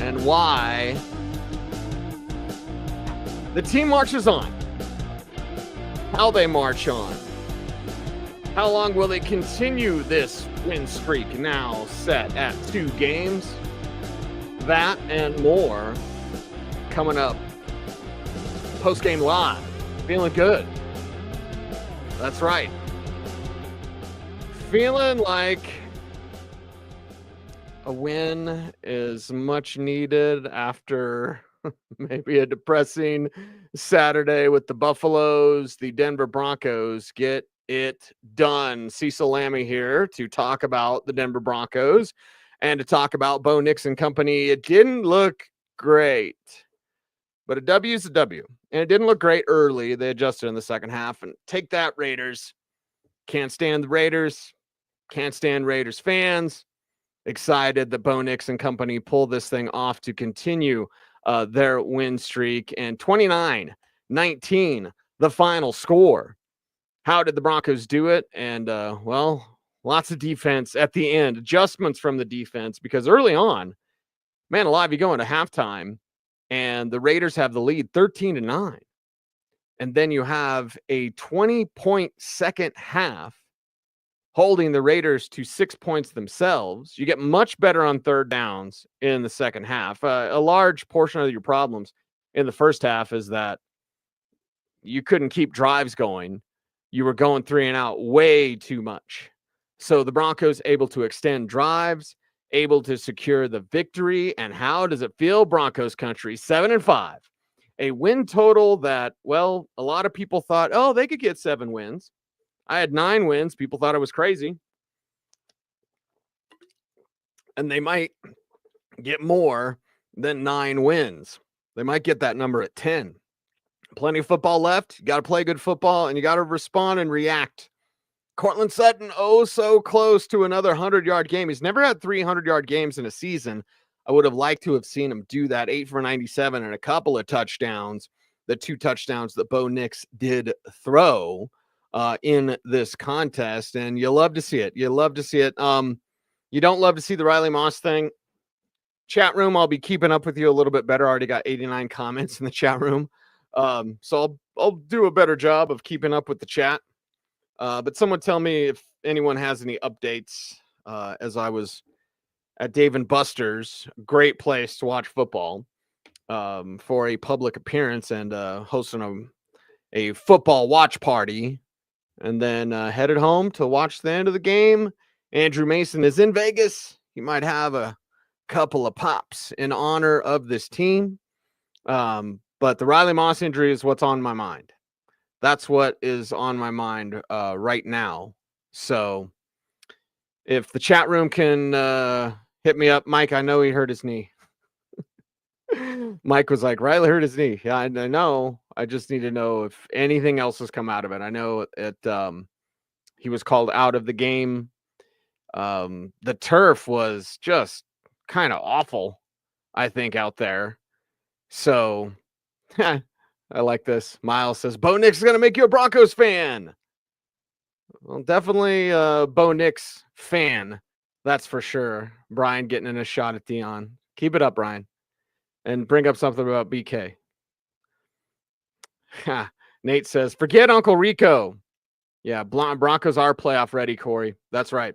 and why the team marches on, how they march on, how long will they continue this win streak now set at 2 games, that and more coming up. Postgame live, feeling good. That's right. Feeling like a win is much needed after maybe a depressing Saturday with the Buffaloes. The Denver Broncos get it done. Cecil Lammey here to talk about the Denver Broncos and to talk about Bo Nix and company. It didn't look great, but a W is a W. And it didn't look great early. They adjusted in the second half. And take that, Raiders. Can't stand the Raiders. Can't stand Raiders fans. Excited that Bo Nix and company pull this thing off to continue their win streak. And 29-19, the final score. How did the Broncos do it? And, well, lots of defense at the end. Adjustments from the defense. Because early on, man alive, you go into halftime, and the Raiders have the lead 13-9. And then you have a 20-point second half holding the Raiders to 6 points themselves. You get much better on third downs in the second half. A large portion of your problems in the first half is that you couldn't keep drives going. You were going 3 and out way too much. So the Broncos able to extend drives, able to secure the victory. And how does it feel, Broncos country? 7-5. A win total that, well, a lot of people thought, oh, they could get 7 wins. I had 9 wins. People thought I was crazy. And they might get more than 9 wins. They might get that number at 10. Plenty of football left. You got to play good football, and you got to respond and react. Courtland Sutton, oh, so close to another 100-yard game. He's never had 300-yard games in a season. I would have liked to have seen him do that. 8 for 97 and a couple of touchdowns. The 2 touchdowns that Bo Nix did throw in this contest, and you love to see it. You love to see it. You don't love to see the Riley Moss thing. Chat room, I'll be keeping up with you a little bit better. I already got 89 comments in the chat room. So I'll do a better job of keeping up with the chat. But someone tell me if anyone has any updates as I was at Dave & Buster's, great place to watch football, for a public appearance and hosting a football watch party, and then headed home to watch the end of the game. Andrew Mason is in Vegas. He might have a couple of pops in honor of this team. But the Riley Moss injury is what's on my mind. That's what is on my mind right now. So if the chat room can hit me up, Mike, I know he hurt his knee. Mike was like, Riley hurt his knee. Yeah, I know. I just need to know if anything else has come out of it. I know he was called out of the game. The turf was just kind of awful, I think, out there. So I like this. Miles says, Bo Nix is going to make you a Broncos fan. Well, definitely a Bo Nix fan. That's for sure. Brian getting in a shot at Dion. Keep it up, Brian. And bring up something about BK. Nate says, forget Uncle Rico. Yeah, Broncos are playoff ready, Corey. That's right.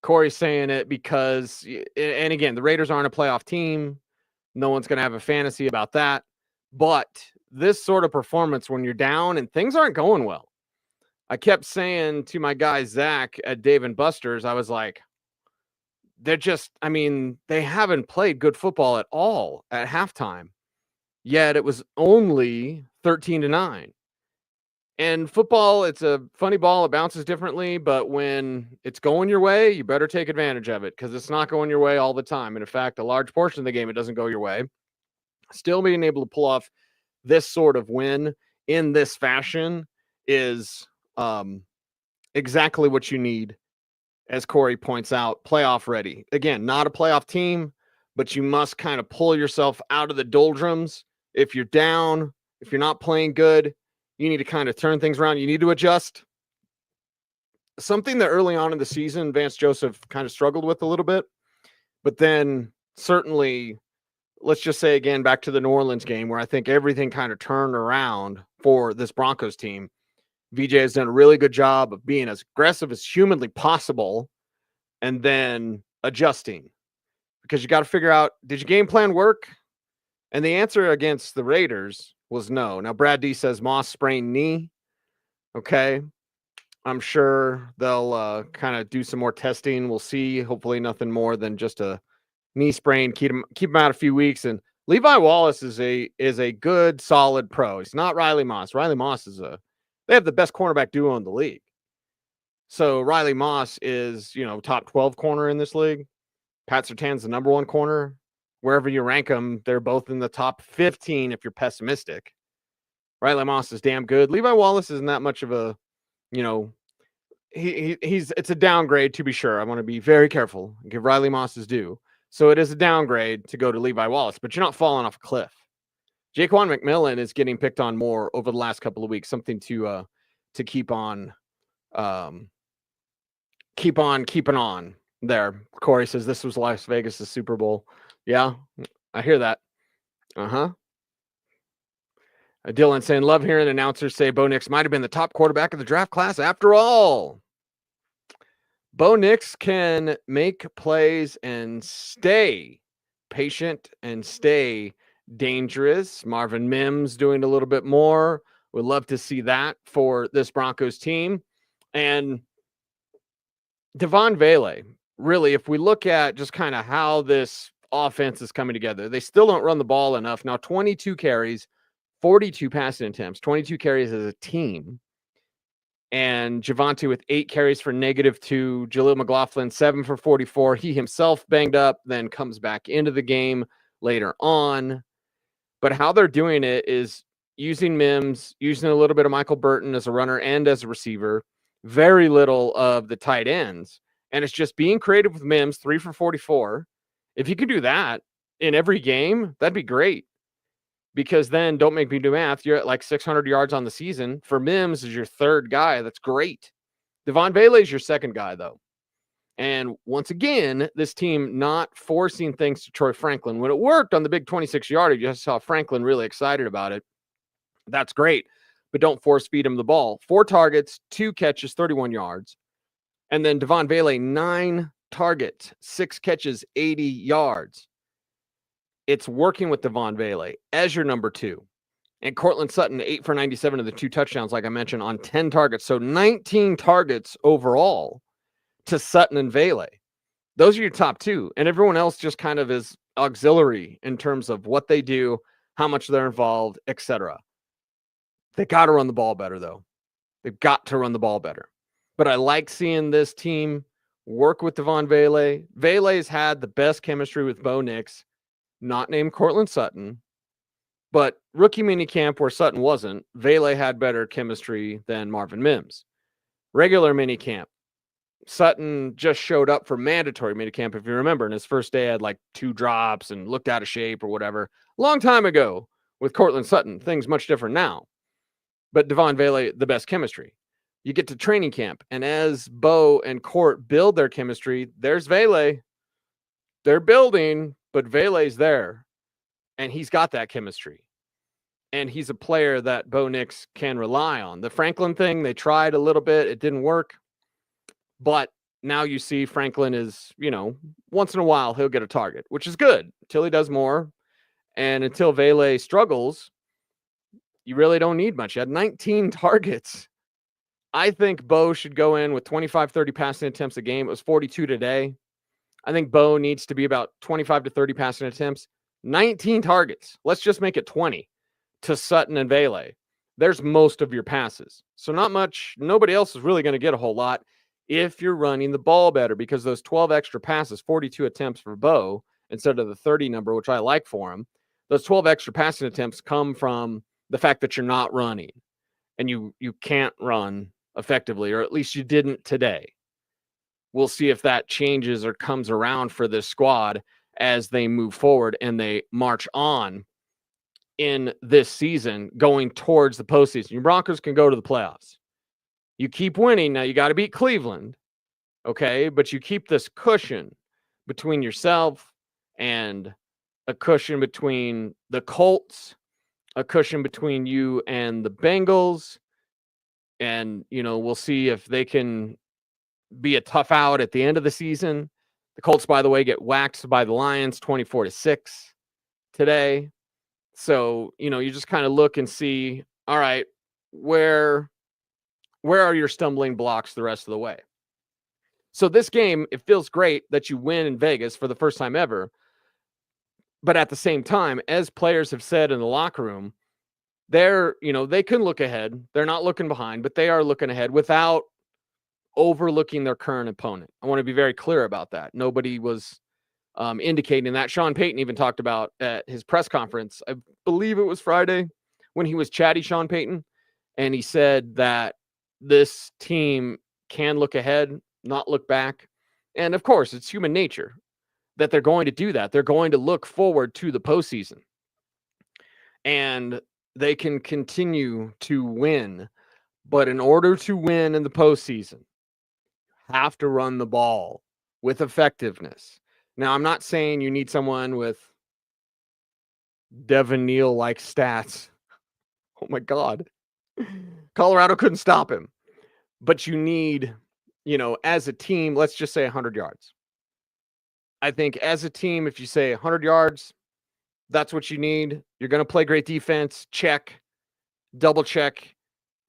Corey's saying it because, and again, the Raiders aren't a playoff team. No one's going to have a fantasy about that. But this sort of performance when you're down and things aren't going well. I kept saying to my guy, Zach, at Dave & Buster's, I was like, they're just, I mean, they haven't played good football at all at halftime. Yet it was only 13-9. And football, it's a funny ball. It bounces differently. But when it's going your way, you better take advantage of it because it's not going your way all the time. And in fact, a large portion of the game, it doesn't go your way. Still being able to pull off this sort of win in this fashion is exactly what you need. As Corey points out, playoff ready. Again, not a playoff team, but you must kind of pull yourself out of the doldrums. If you're down, if you're not playing good, you need to kind of turn things around. You need to adjust. Something that early on in the season, Vance Joseph kind of struggled with a little bit, but then certainly let's just say again, back to the New Orleans game where I think everything kind of turned around for this Broncos team. VJ has done a really good job of being as aggressive as humanly possible and then adjusting, because you got to figure out, did your game plan work? And the answer against the Raiders was no. Now, Brad D says Moss sprained knee. Okay. I'm sure they'll kind of do some more testing. We'll see. Hopefully nothing more than just a knee sprain. Keep him out a few weeks. And Levi Wallace is a good, solid pro. He's not Riley Moss. Riley Moss they have the best cornerback duo in the league. So Riley Moss is, top 12 corner in this league. Pat Surtain's the number 1 corner. Wherever you rank them, they're both in the top 15 if you're pessimistic. Riley Moss is damn good. Levi Wallace isn't that much of a, it's a downgrade, to be sure. I want to be very careful and give Riley Moss his due. So it is a downgrade to go to Levi Wallace, but you're not falling off a cliff. Jaquan McMillan is getting picked on more over the last couple of weeks. Something to keep on keeping on there. Corey says this was Las Vegas' Super Bowl. Yeah, I hear that. Dylan saying, love hearing announcers say Bo Nix might have been the top quarterback of the draft class after all. Bo Nix can make plays and stay patient and stay dangerous. Marvin Mims doing a little bit more. Would love to see that for this Broncos team. And Devon Vele, really, if we look at just kind of how this offense is coming together, they still don't run the ball enough. Now, 22 carries, 42 passing attempts, 22 carries as a team. And Javonte with 8 carries for -2. Jaleel McLaughlin, 7 for 44. He himself banged up, then comes back into the game later on. But how they're doing it is using Mims, using a little bit of Michael Burton as a runner and as a receiver, very little of the tight ends. And it's just being creative with Mims, 3 for 44. If you could do that in every game, that'd be great. Because then, don't make me do math, you're at like 600 yards on the season. For Mims is your third guy. That's great. Devon Vele is your second guy, though. And once again, this team not forcing things to Troy Franklin. When it worked on the big 26-yarder, you just saw Franklin really excited about it. That's great. But don't force feed him the ball. 4 targets, 2 catches, 31 yards. And then Devon Vele, 9 targets, 6 catches, 80 yards. It's working with Devon Vele as your number 2. And Courtland Sutton, 8 for 97 of the 2 touchdowns, like I mentioned, on 10 targets. So 19 targets overall to Sutton and Vele. Those are your top 2. And everyone else just kind of is auxiliary in terms of what they do, how much they're involved, etc. They got to run the ball better, though. They've got to run the ball better. But I like seeing this team work with Devon Vele. Vele's had the best chemistry with Bo Nix, not named Courtland Sutton, but rookie minicamp where Sutton wasn't, Vele had better chemistry than Marvin Mims. Regular minicamp, Sutton just showed up for mandatory minicamp, if you remember, and his first day had like 2 drops and looked out of shape or whatever. Long time ago with Courtland Sutton, things much different now. But Devon Vele, the best chemistry. You get to training camp, and as Bo and Court build their chemistry, there's Vele. They're building, but Vele's there, and he's got that chemistry. And he's a player that Bo Nix can rely on. The Franklin thing, they tried a little bit. It didn't work. But now you see Franklin is, once in a while, he'll get a target, which is good until he does more. And until Vele struggles, you really don't need much. You had 19 targets. I think Bo should go in with 25, 30 passing attempts a game. It was 42 today. I think Bo needs to be about 25 to 30 passing attempts. 19 targets. Let's just make it 20 to Sutton and Vele. There's most of your passes. So not much. Nobody else is really going to get a whole lot if you're running the ball better, because those 12 extra passes, 42 attempts for Bo instead of the 30 number, which I like for him. Those 12 extra passing attempts come from the fact that you're not running and you can't run effectively, or at least you didn't today. We'll see if that changes or comes around for this squad as they move forward and they march on in this season going towards the postseason. Your Broncos can go to the playoffs. You keep winning. Now you got to beat Cleveland, okay? But you keep this cushion between yourself and a cushion between the Colts, a cushion between you and the Bengals. And, we'll see if they can be a tough out at the end of the season. The Colts, by the way, get waxed by the Lions 24-6 today. So, you just kind of look and see, all right, where are your stumbling blocks the rest of the way? So this game, it feels great that you win in Vegas for the first time ever. But at the same time, as players have said in the locker room, they can look ahead. They're not looking behind, but they are looking ahead without overlooking their current opponent. I want to be very clear about that. Nobody was indicating that. Sean Payton even talked about at his press conference, I believe it was Friday, when he was chatty Sean Payton, and he said that this team can look ahead, not look back. And of course, it's human nature that they're going to do that. They're going to look forward to the postseason. And they can continue to win. But in order to win in the postseason, you have to run the ball with effectiveness. Now, I'm not saying you need someone with Devin Neal-like stats. Oh, my God. Colorado couldn't stop him. But you need, as a team, let's just say 100 yards. I think as a team, if you say 100 yards, that's what you need. You're going to play great defense. Check, double check.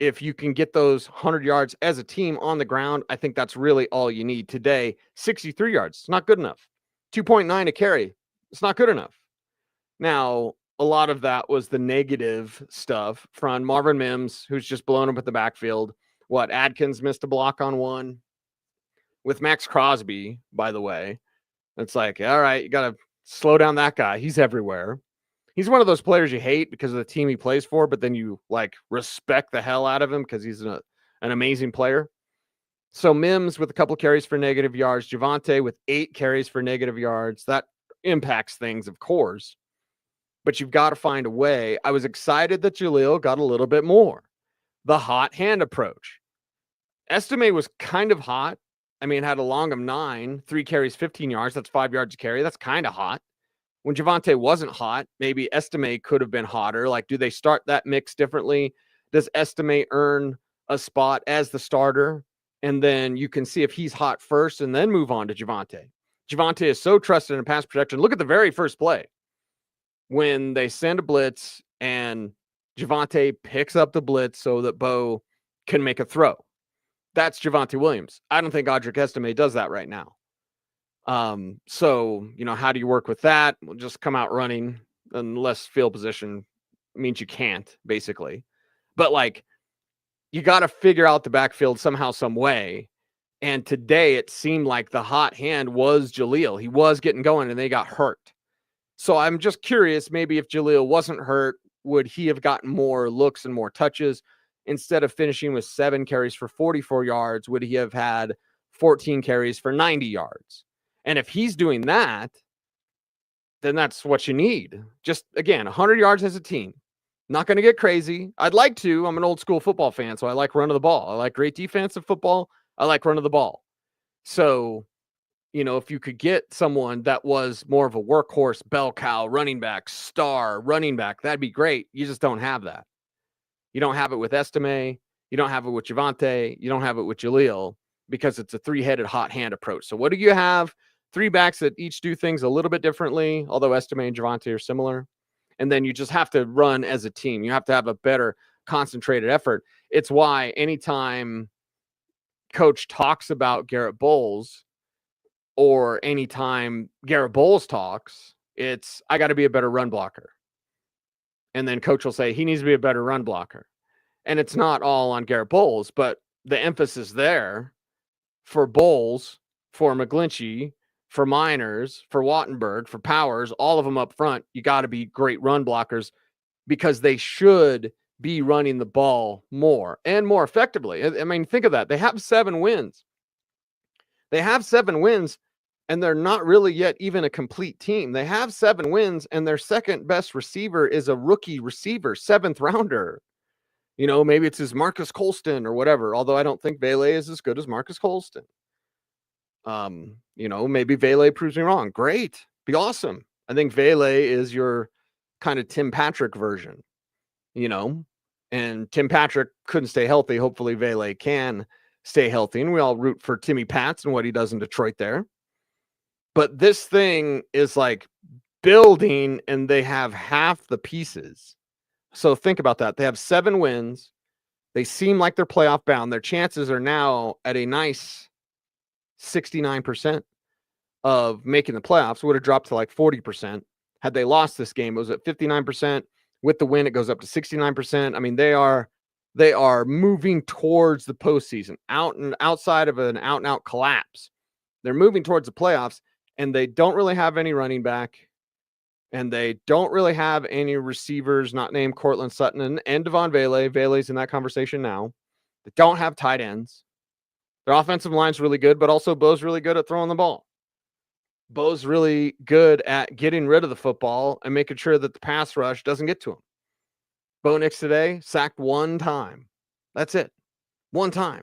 If you can get those 100 yards as a team on the ground, I think that's really all you need. Today, 63 yards. It's not good enough. 2.9 a carry. It's not good enough. Now, a lot of that was the negative stuff from Marvin Mims, who's just blown up at the backfield. Adkins missed a block on one. With Max Crosby, by the way, it's like, all right, you got to slow down that guy. He's everywhere. He's one of those players you hate because of the team he plays for, but then you respect the hell out of him because he's an amazing player. So Mims with a couple carries for negative yards, Javonte with 8 carries for negative yards. That impacts things, of course, but you've got to find a way. I was excited that Jaleel got a little bit more. The hot hand approach. Estime was kind of hot. I mean, had a long of 9, 3 carries, 15 yards. That's 5 yards a carry. That's kind of hot. When Javonte wasn't hot, maybe Estime could have been hotter. Do they start that mix differently? Does Estime earn a spot as the starter? And then you can see if he's hot first and then move on to Javonte. Javonte is so trusted in pass protection. Look at the very first play. When they send a blitz and Javonte picks up the blitz so that Bo can make a throw. That's Javonte Williams. I don't think Audric Estime does that right now. So, how do you work with that? We'll just come out running unless field position means you can't, basically. But you got to figure out the backfield somehow, some way. And today it seemed like the hot hand was Jaleel. He was getting going and they got hurt. So I'm just curious, maybe if Jaleel wasn't hurt, would he have gotten more looks and more touches? Instead of finishing with 7 carries for 44 yards, would he have had 14 carries for 90 yards? And if he's doing that, then that's what you need. Just, again, 100 yards as a team. Not going to get crazy. I'd like to. I'm an old school football fan, so I like run of the ball. I like great defensive football. I like run of the ball. So, if you could get someone that was more of a workhorse, bell cow, running back, star running back, that'd be great. You just don't have that. You don't have it with Estime. You don't have it with Javonte. You don't have it with Jaleel because it's a 3-headed hot hand approach. So what do you have? 3 backs that each do things a little bit differently, although Estime and Javonte are similar. And then you just have to run as a team. You have to have a better concentrated effort. It's why anytime coach talks about Garett Bolles or anytime Garett Bolles talks, it's, I got to be a better run blocker. And then coach will say he needs to be a better run blocker. And it's not all on Garett Bolles, but the emphasis there for Bolles, for McGlinchey, for Miners, for Wattenberg, for Powers, all of them up front, you got to be great run blockers because they should be running the ball more and more effectively. I mean, think of that. They have 7 wins. And they're not really yet even a complete team. They have 7 wins, and their second best receiver is a rookie receiver, 7th rounder. Maybe it's his Marcus Colston or whatever, although I don't think Vele is as good as Marcus Colston. Maybe Vele proves me wrong. Great. Be awesome. I think Vele is your kind of Tim Patrick version, and Tim Patrick couldn't stay healthy. Hopefully Vele can stay healthy, and we all root for Timmy Pats and what he does in Detroit there. But this thing is like building, and they have half the pieces. So think about that. They have 7 wins. They seem like they're playoff bound. Their chances are now at a nice 69% of making the playoffs. Would have dropped to like 40%. Had they lost this game, it was at 59%. With the win, it goes up to 69%. I mean, they are moving towards the postseason, outside of an out-and-out collapse. They're moving towards the playoffs, and they don't really have any running back, and they don't really have any receivers not named Courtland, Sutton, and Devon Vele. Vele's in that conversation now. They don't have tight ends. Their offensive line's really good, but also Bo's really good at throwing the ball. Bo's really good at getting rid of the football and making sure that the pass rush doesn't get to him. Bo Nix today sacked 1 time. That's it. 1 time.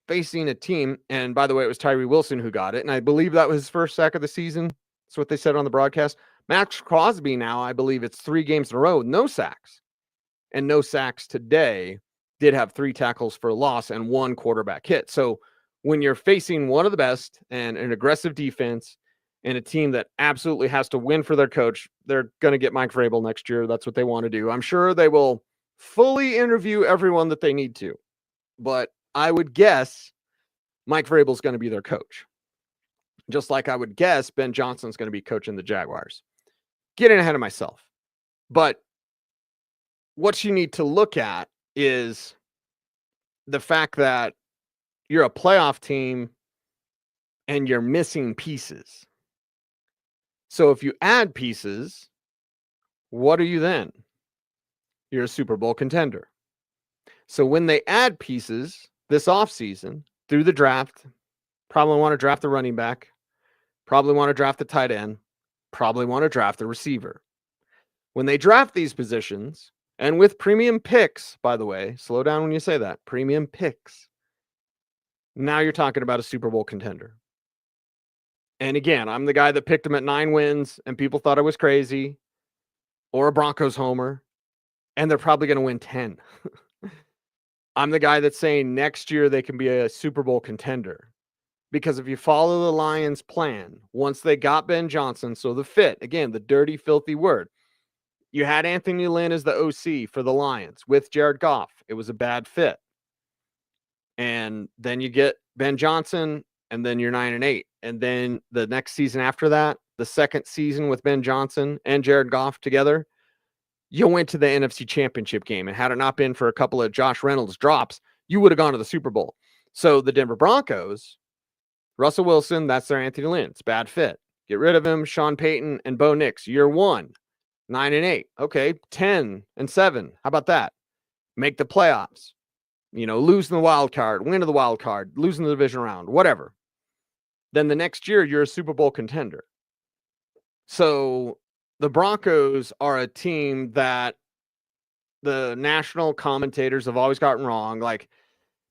Facing a team, and by the way, it was Tyree Wilson who got it, and I believe that was his first sack of the season. That's what they said on the broadcast. Max Crosby now, I believe it's 3 games in a row with no sacks. And no sacks today. Did have 3 tackles for a loss and 1 quarterback hit. So when you're facing one of the best and an aggressive defense and a team that absolutely has to win for their coach, they're going to get Mike Vrabel next year. That's what they want to do. I'm sure they will fully interview everyone that they need to. But I would guess Mike Vrabel's going to be their coach. Just like I would guess Ben Johnson's going to be coaching the Jaguars. Getting ahead of myself. But what you need to look at is the fact that you're a playoff team and you're missing pieces. So if you add pieces, what are you then? You're a Super Bowl contender. So when they add pieces this offseason through the draft, probably want to draft the running back, probably want to draft the tight end, probably want to draft the receiver. When they draft these positions, and with premium picks, by the way, slow down when you say that, premium picks, now you're talking about a Super Bowl contender. And again, I'm the guy that picked them at 9 wins, and people thought I was crazy, or a Broncos homer, and they're probably going to win 10. I'm the guy that's saying next year they can be a Super Bowl contender. Because if you follow the Lions' plan, once they got Ben Johnson, so the fit, again, the dirty, filthy word, you had Anthony Lynn as the OC for the Lions with Jared Goff. It was a bad fit. And then you get Ben Johnson, and then you're 9-8. And then the next season after that, the second season with Ben Johnson and Jared Goff together, you went to the NFC Championship game. And had it not been for a couple of Josh Reynolds drops, you would have gone to the Super Bowl. So the Denver Broncos, Russell Wilson, that's their Anthony Lynn. It's bad fit. Get rid of him. Sean Payton and Bo Nix, year 1, 9-8. Okay, 10-7. How about that? Make the playoffs. Losing the wild card, winning the wild card, losing the division round, whatever. Then the next year, you're a Super Bowl contender. So the Broncos are a team that the national commentators have always gotten wrong.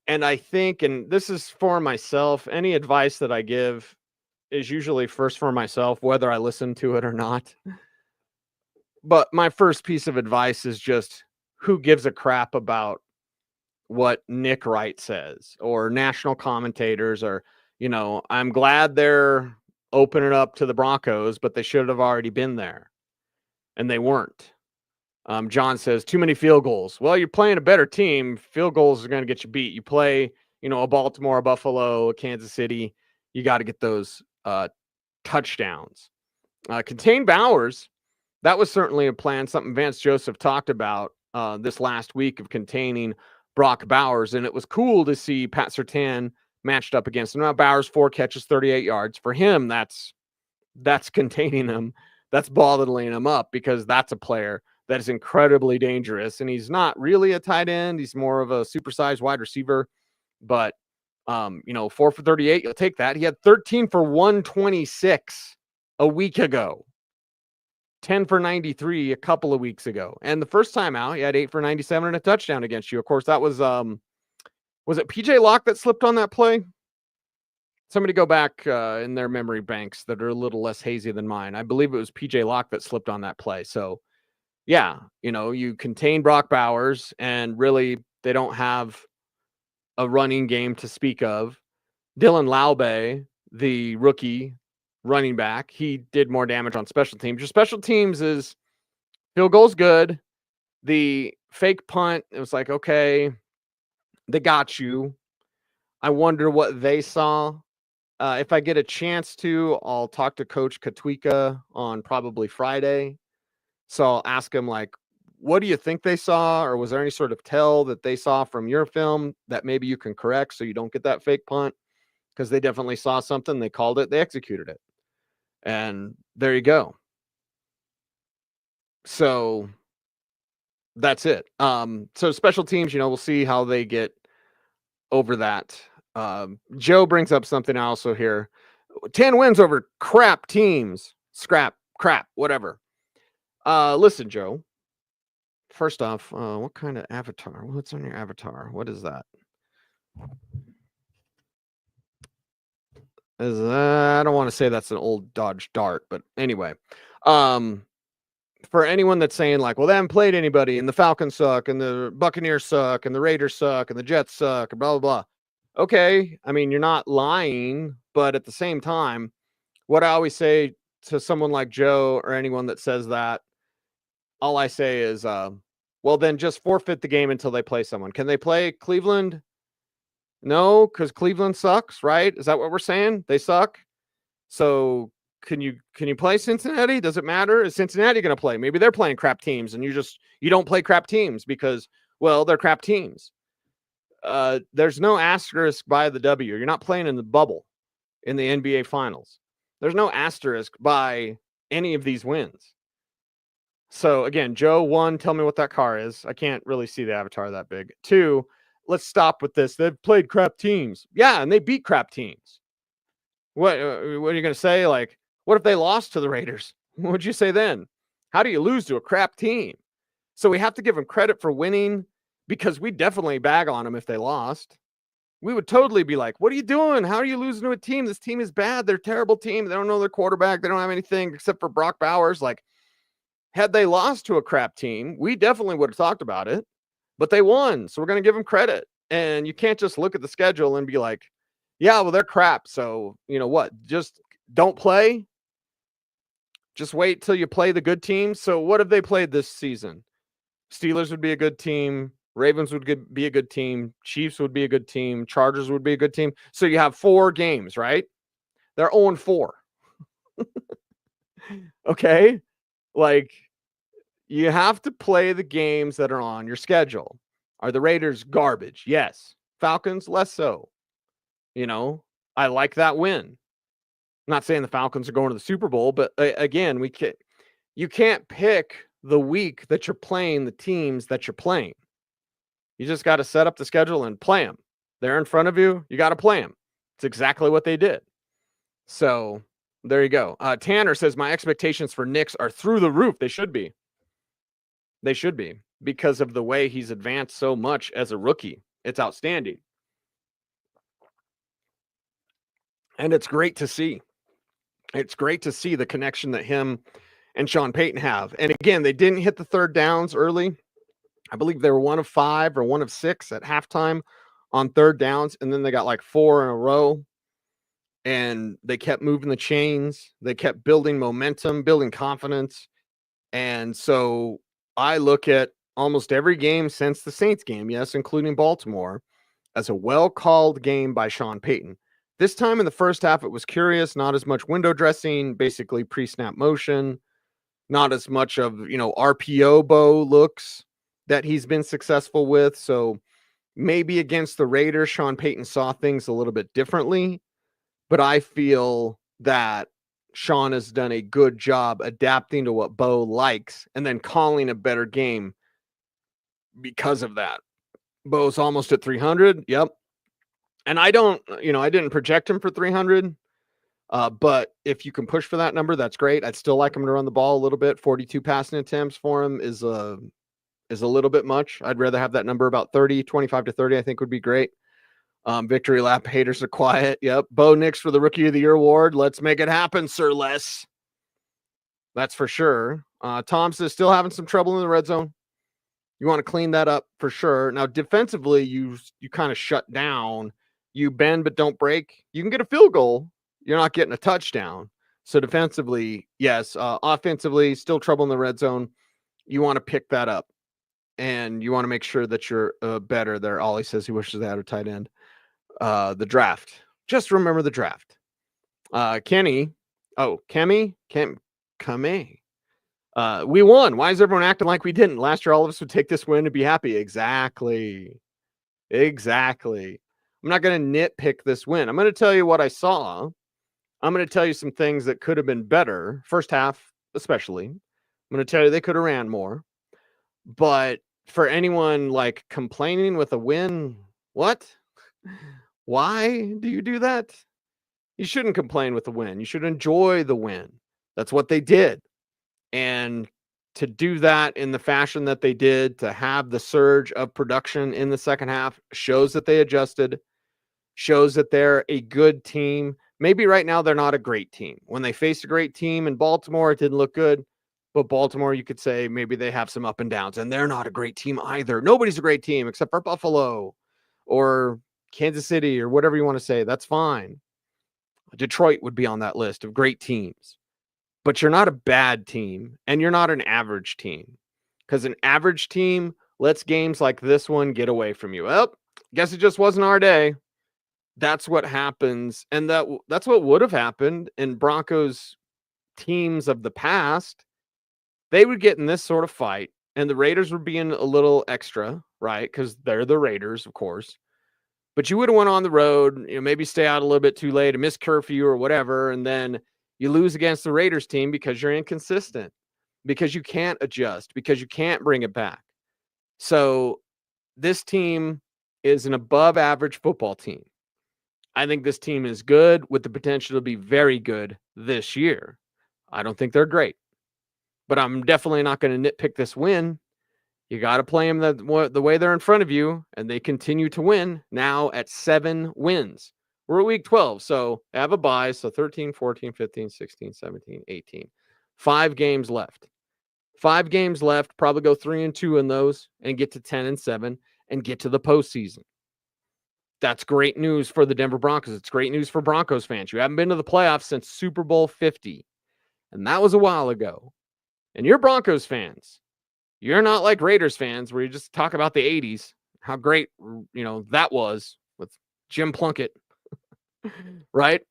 And I think, and this is for myself, any advice that I give is usually first for myself, whether I listen to it or not. But my first piece of advice is just, who gives a crap about what Nick Wright says or national commentators, or, I'm glad they're opening up to the Broncos, but they should have already been there. And they weren't. John says, too many field goals. Well, you're playing a better team. Field goals are going to get you beat. You play, a Baltimore, a Buffalo, a Kansas City. You got to get those touchdowns. Contain Bowers. That was certainly a plan, something Vance Joseph talked about this last week, of containing Brock Bowers. And it was cool to see Pat Surtain matched up against him. Now, Bowers, 4 catches, 38 yards. For him, that's containing him. That's bottling him up, because that's a player that is incredibly dangerous. And he's not really a tight end. He's more of a supersized wide receiver. But, 4 for 38, you'll take that. He had 13 for 126 a week ago. 10 for 93 a couple of weeks ago. And the first time out, he had 8 for 97 and a touchdown against you. Of course, that was it PJ Locke that slipped on that play? somebody go back in their memory banks that are a little less hazy than mine. I believe it was PJ Locke that slipped on that play. So, yeah, you contain Brock Bowers, and really they don't have a running game to speak of. Dylan Laube, the rookie running back, he did more damage on special teams. Your special teams is field goal's good. The fake punt, it was like, okay, they got you. I wonder what they saw. If I get a chance to, I'll talk to Coach Katwika on probably Friday. So I'll ask him, like, what do you think they saw? Or was there any sort of tell that they saw from your film that maybe you can correct so you don't get that fake punt? Because they definitely saw something. They called it. They executed it. And there you go. So that's it. So special teams, we'll see how they get over that. Joe brings up something also here. 10 wins over crap teams. Crap, whatever. Listen, Joe. First off, what kind of avatar? What's on your avatar? What is that? I don't want to say that's an old Dodge Dart, but anyway. For anyone that's saying, like, well, they haven't played anybody, and the Falcons suck, and the Buccaneers suck, and the Raiders suck, and the Jets suck, and blah, blah, blah. Okay, I mean, you're not lying, but at the same time, what I always say to someone like Joe or anyone that says that, all I say is, well, then just forfeit the game until they play someone. Can they play Cleveland? No, because Cleveland sucks, right? Is that what we're saying? They suck. So can you play Cincinnati? Does it matter? Is Cincinnati going to play? Maybe they're playing crap teams, and you don't play crap teams because, well, they're crap teams. There's no asterisk by the W. You're not playing in the bubble in the NBA Finals. There's no asterisk by any of these wins. So again, Joe, 1, tell me what that car is. I can't really see the avatar that big. 2, let's stop with this. They've played crap teams. Yeah, and they beat crap teams. What are you going to say? Like, what if they lost to the Raiders? What would you say then? How do you lose to a crap team? So we have to give them credit for winning, because we definitely bag on them if they lost. We would totally be like, what are you doing? How are you losing to a team? This team is bad. They're a terrible team. They don't know their quarterback. They don't have anything except for Brock Bowers. Like, had they lost to a crap team, we definitely would have talked about it, but they won. So we're going to give them credit. And you can't just look at the schedule and be like, yeah, well, they're crap. So you know what? Just don't play. Just wait till you play the good teams. So what have they played this season? Steelers would be a good team. Ravens would be a good team. Chiefs would be a good team. Chargers would be a good team. So you have 4 games, right? They're 0-4. Okay? Like, you have to play the games that are on your schedule. Are the Raiders garbage? Yes. Falcons, less so. I like that win. I'm not saying the Falcons are going to the Super Bowl, but again, you can't pick the week that you're playing the teams that you're playing. You just got to set up the schedule and play them. They're in front of you. You got to play them. It's exactly what they did. So there you go. Tanner says, my expectations for Nix are through the roof. They should be. They should be, because of the way he's advanced so much as a rookie. It's outstanding. And it's great to see. It's great to see the connection that him and Sean Payton have. And again, they didn't hit the third downs early. I believe they were 1 of 5 or 1 of 6 at halftime on third downs. And then they got like 4 in a row. And they kept moving the chains. They kept building momentum, building confidence. And so I look at almost every game since the Saints game, yes, including Baltimore, as a well-called game by Sean Payton. This time in the first half, it was curious, not as much window dressing, basically pre-snap motion, not as much of, RPO Bo looks that he's been successful with. So maybe against the Raiders, Sean Payton saw things a little bit differently, but I feel that Sean has done a good job adapting to what Bo likes and then calling a better game because of that. Bo's almost at 300. Yep. And I didn't project him for 300. But if you can push for that number, that's great. I'd still like him to run the ball a little bit. 42 passing attempts for him is a little bit much. I'd rather have that number about 30, 25 to 30, I think would be great. Victory lap haters are quiet. Yep. Bo Nix for the Rookie of the Year award. Let's make it happen, Sir Les. That's for sure. Tom says still having some trouble in the red zone. You want to clean that up for sure. Now, defensively, you kind of shut down. You bend but don't break. You can get a field goal. You're not getting a touchdown. So defensively, yes. Offensively, still trouble in the red zone. You want to pick that up. And you want to make sure that you're better there. Ollie says he wishes they had a tight end. The draft. Just remember the draft. Kemi. We won. Why is everyone acting like we didn't? Last year, all of us would take this win and be happy. Exactly. I'm not going to nitpick this win. I'm going to tell you what I saw. I'm going to tell you some things that could have been better. First half, especially. I'm going to tell you they could have ran more. But for anyone like complaining with a win, what? Why do you do that? You shouldn't complain with the win. You should enjoy the win. That's what they did. And to do that in the fashion that they did, to have the surge of production in the second half, shows that they adjusted, shows that they're a good team. Maybe right now they're not a great team. When they faced a great team in Baltimore, it didn't look good. But Baltimore, you could say maybe they have some up and downs, and they're not a great team either. Nobody's a great team except for Buffalo or Kansas City or whatever you want to say. That's fine. Detroit would be on that list of great teams. But you're not a bad team, and you're not an average team. Because an average team lets games like this one get away from you. Well, guess it just wasn't our day. That's what happens. And that's what would have happened in Broncos teams of the past. They would get in this sort of fight, and the Raiders would be in a little extra, right? Because they're the Raiders, of course. But you would have went on the road, maybe stay out a little bit too late, miss curfew or whatever, and then you lose against the Raiders team because you're inconsistent, because you can't adjust, because you can't bring it back. So this team is an above average football team. I think this team is good with the potential to be very good this year. I don't think they're great, but I'm definitely not going to nitpick this win. You got to play them the way they're in front of you, and they continue to win now at 7 wins. We're at week 12, so I have a bye, so 13, 14, 15, 16, 17, 18. 5 games left. 5 games left, probably go 3-2 in those and get to 10-7 and get to the postseason. That's great news for the Denver Broncos. It's great news for Broncos fans. You haven't been to the playoffs since Super Bowl 50, and that was a while ago. And you're Broncos fans. You're not like Raiders fans where you just talk about the 80s, how great, that was with Jim Plunkett, right?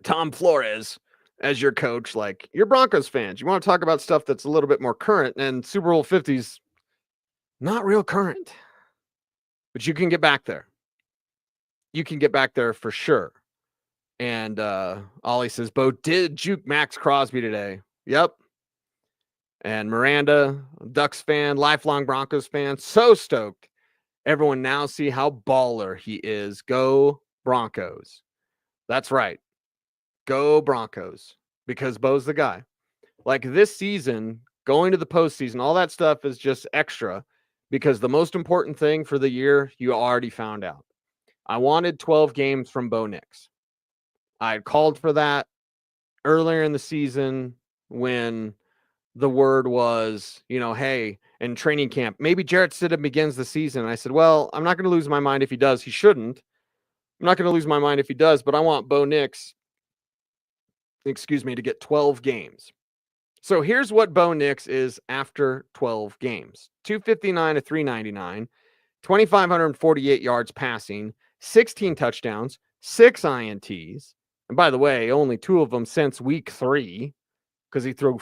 Tom Flores as your coach. Like, you're Broncos fans. You want to talk about stuff that's a little bit more current, and Super Bowl 50's not real current. But you can get back there. You can get back there for sure. And Ollie says, Bo did juke Max Crosby today. Yep. And Miranda, Ducks fan, lifelong Broncos fan, so stoked. Everyone now see how baller he is. Go Broncos. That's right. Go Broncos. Because Bo's the guy. Like this season, going to the postseason, all that stuff is just extra. Because the most important thing for the year, you already found out. I wanted 12 games from Bo Nix. I had called for that earlier in the season when the word was, hey, in training camp, maybe Jarrett Stidham begins the season. And I said, well, I'm not going to lose my mind if he does. He shouldn't. I'm not going to lose my mind if he does, but I want Bo Nix, to get 12 games. So here's what Bo Nix is after 12 games. 259 to 399, 2,548 yards passing, 16 touchdowns, 6 INTs. And by the way, only 2 of them since week 3. Because he threw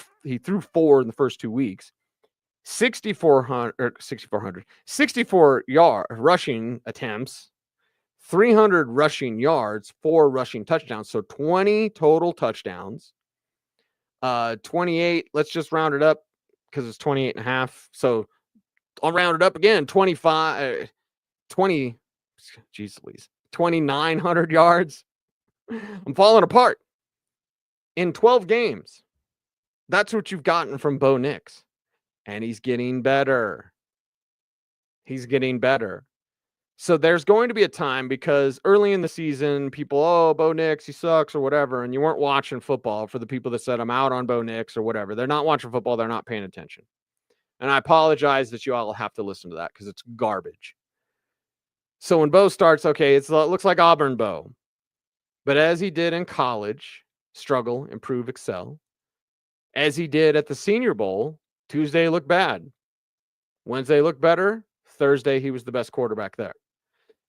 4 in the first 2 weeks. 64 rushing attempts, 300 rushing yards, 4 rushing touchdowns. So 20 total touchdowns. 28, let's just round it up because it's 28 and a half. So I'll round it up again. 2,900 yards. I'm falling apart. In 12 games. That's what you've gotten from Bo Nix. And he's getting better. So there's going to be a time, because early in the season, people, oh, Bo Nix, he sucks or whatever. And you weren't watching football. For the people that said I'm out on Bo Nix or whatever, they're not watching football. They're not paying attention. And I apologize that you all have to listen to that, because it's garbage. So when Bo starts, okay, it looks like Auburn Bo. But as he did in college, struggle, improve, excel. As he did at the Senior Bowl, Tuesday looked bad. Wednesday looked better. Thursday, he was the best quarterback there.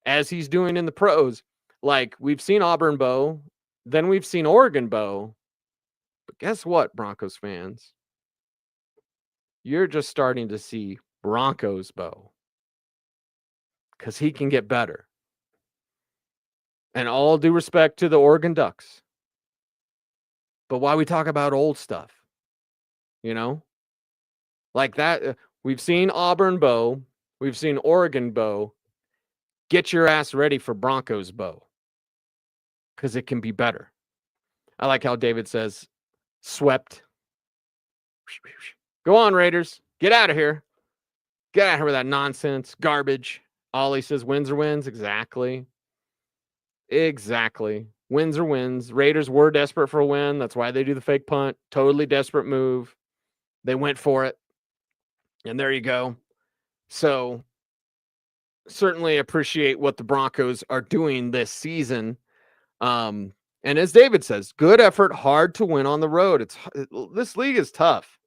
As he's doing in the pros, like we've seen Auburn Bo, then we've seen Oregon Bo. But guess what, Broncos fans? You're just starting to see Broncos Bo, because he can get better. And all due respect to the Oregon Ducks. But why we talk about old stuff, like that. We've seen Auburn Bo. We've seen Oregon Bo. Get your ass ready for Broncos Bo, because it can be better. I like how David says, swept. Go on, Raiders. Get out of here. Get out of here with that nonsense, garbage. Ollie says, wins are wins. Exactly. Wins are wins. Raiders were desperate for a win. That's why they do the fake punt. Totally desperate move. They went for it. And there you go. So certainly appreciate what the Broncos are doing this season. And as David says, good effort, hard to win on the road. This league is tough.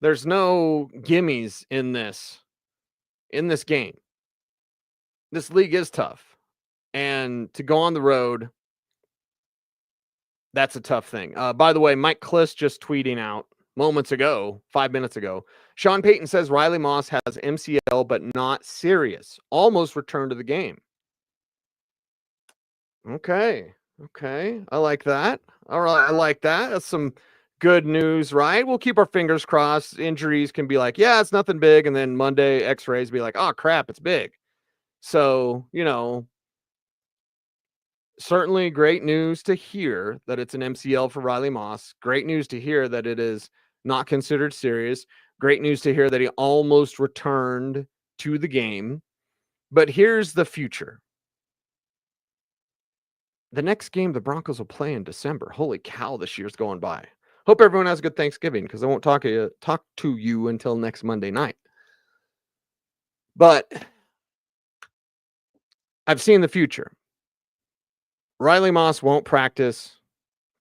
There's no gimmies in this game. This league is tough. And to go on the road, that's a tough thing. By the way, Mike Kliss just tweeting out moments ago, 5 minutes ago. Sean Payton says Riley Moss has MCL, but not serious. Almost returned to the game. Okay. I like that. All right. I like that. That's some good news, right? We'll keep our fingers crossed. Injuries can be like, yeah, it's nothing big. And then Monday x-rays be like, oh crap, it's big. So, certainly great news to hear that it's an MCL for Riley Moss. Great news to hear that it is not considered serious. Great news to hear that he almost returned to the game. But here's the future. The next game the Broncos will play in December. Holy cow, this year's going by. Hope everyone has a good Thanksgiving, because I won't talk to you until next Monday night. But I've seen the future. Riley Moss won't practice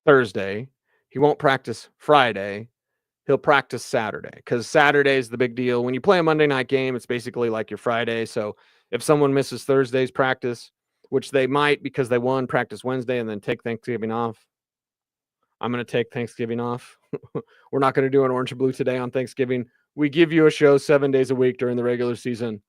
Thursday. He won't practice Friday. He'll practice Saturday, because Saturday is the big deal. When you play a Monday night game, it's basically like your Friday. So if someone misses Thursday's practice, which they might because they won, practice Wednesday and then take Thanksgiving off. I'm going to take Thanksgiving off. We're not going to do an Orange and Blue today on Thanksgiving. We give you a show 7 days a week during the regular season.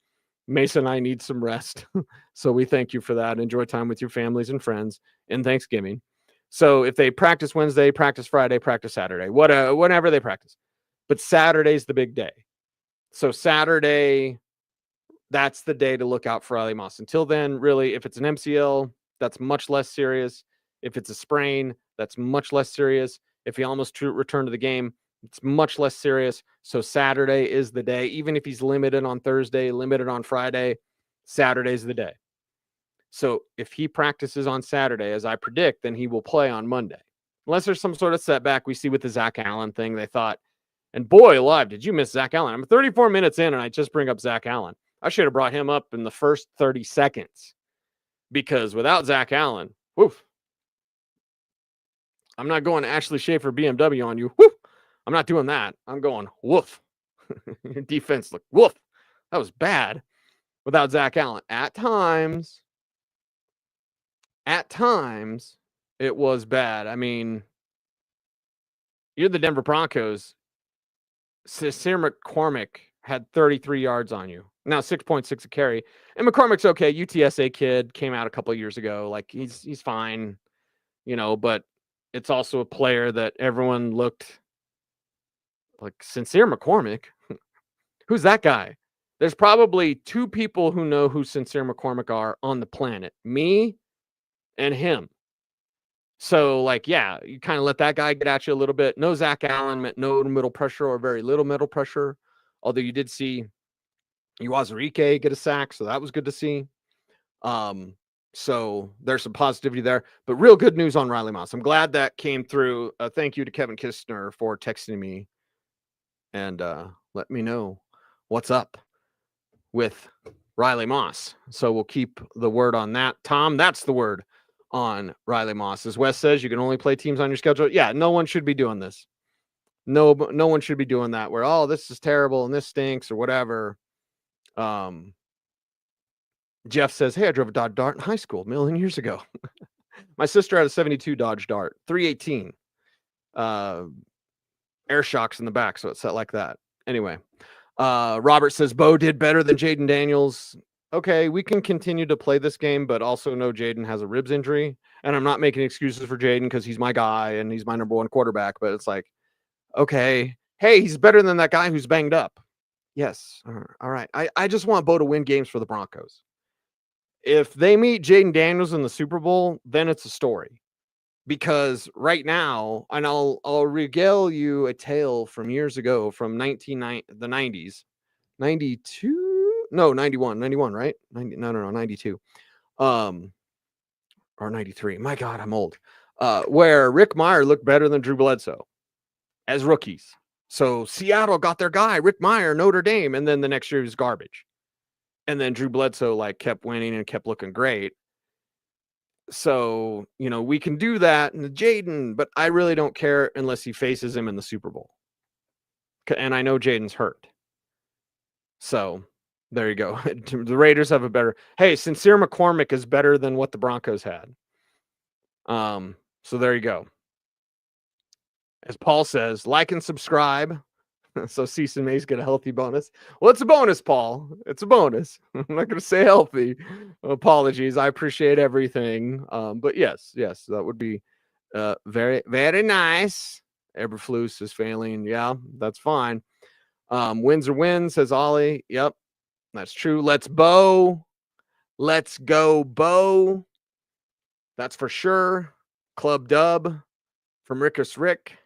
Mason and I need some rest. So we thank you for that. Enjoy time with your families and friends in Thanksgiving. So if they practice Wednesday, practice Friday, practice Saturday, whenever they practice. But Saturday's the big day. So Saturday, that's the day to look out for Riley Moss. Until then, really, if it's an MCL, that's much less serious. If it's a sprain, that's much less serious. If he almost returned to the game, it's much less serious. So Saturday is the day. Even if he's limited on Thursday, limited on Friday, Saturday's the day. So if he practices on Saturday, as I predict, then he will play on Monday. Unless there's some sort of setback we see with the Zach Allen thing. They thought, and boy alive, did you miss Zach Allen? I'm 34 minutes in and I just bring up Zach Allen. I should have brought him up in the first 30 seconds, because without Zach Allen, woof, I'm not going Ashley Schaefer BMW on you. Woof. I'm not doing that. I'm going woof. Your defense looked woof. That was bad without Zach Allen. At times, it was bad. I mean, you're the Denver Broncos. Cecil McCormick had 33 yards on you. Now 6.6 a carry. And McCormick's okay. UTSA kid, came out a couple of years ago. Like he's fine, but it's also a player that everyone looked like. Sincere McCormick. Who's that guy? There's probably two people who know who Sincere McCormick are on the planet. Me and him. So, yeah, you kind of let that guy get at you a little bit. No Zach Allen, meant no middle pressure or very little middle pressure. Although you did see Uwazurike get a sack, so that was good to see. So there's some positivity there, but real good news on Riley Moss. I'm glad that came through. Thank you to Kevin Kistner for texting me and let me know what's up with Riley Moss. So we'll keep the word on that. Tom, that's the word on Riley Moss. As Wes says, you can only play teams on your schedule. Yeah, no one should be doing this. No one should be doing that where, oh, this is terrible and this stinks or whatever. Jeff says, hey, I drove a Dodge Dart in high school a million years ago. My sister had a 72 Dodge Dart, 318. Air shocks in the back, so it's set like that. Anyway, Robert says, Bo did better than Jaden Daniels. Okay, we can continue to play this game, but also know Jaden has a ribs injury. And I'm not making excuses for Jaden because he's my guy and he's my number one quarterback. But it's like, okay, hey, he's better than that guy who's banged up. Yes. All right. I just want Bo to win games for the Broncos. If they meet Jaden Daniels in the Super Bowl, then it's a story. Because right now, and I'll regale you a tale from years ago, from the 90s, 92, no, 91, right? 92, or 93. My God, I'm old. Where Rick Meyer looked better than Drew Bledsoe as rookies. So Seattle got their guy, Rick Meyer, Notre Dame, and then the next year he was garbage. And then Drew Bledsoe kept winning and kept looking great. So, we can do that in Jaden, but I really don't care unless he faces him in the Super Bowl. And I know Jaden's hurt. So there you go. The Raiders have a better, hey, Sincere McCormick is better than what the Broncos had. So there you go. As Paul says, like and subscribe. So Cecil May's get a healthy bonus. Well, it's a bonus, Paul. It's a bonus. I'm not going to say healthy. Apologies. I appreciate everything. But yes, that would be very, very nice. Eberflus is failing. Yeah, that's fine. Wins are wins, says Ollie. Yep, that's true. Let's Bo. Let's go, Bo. That's for sure. Club dub from Rickus Rick.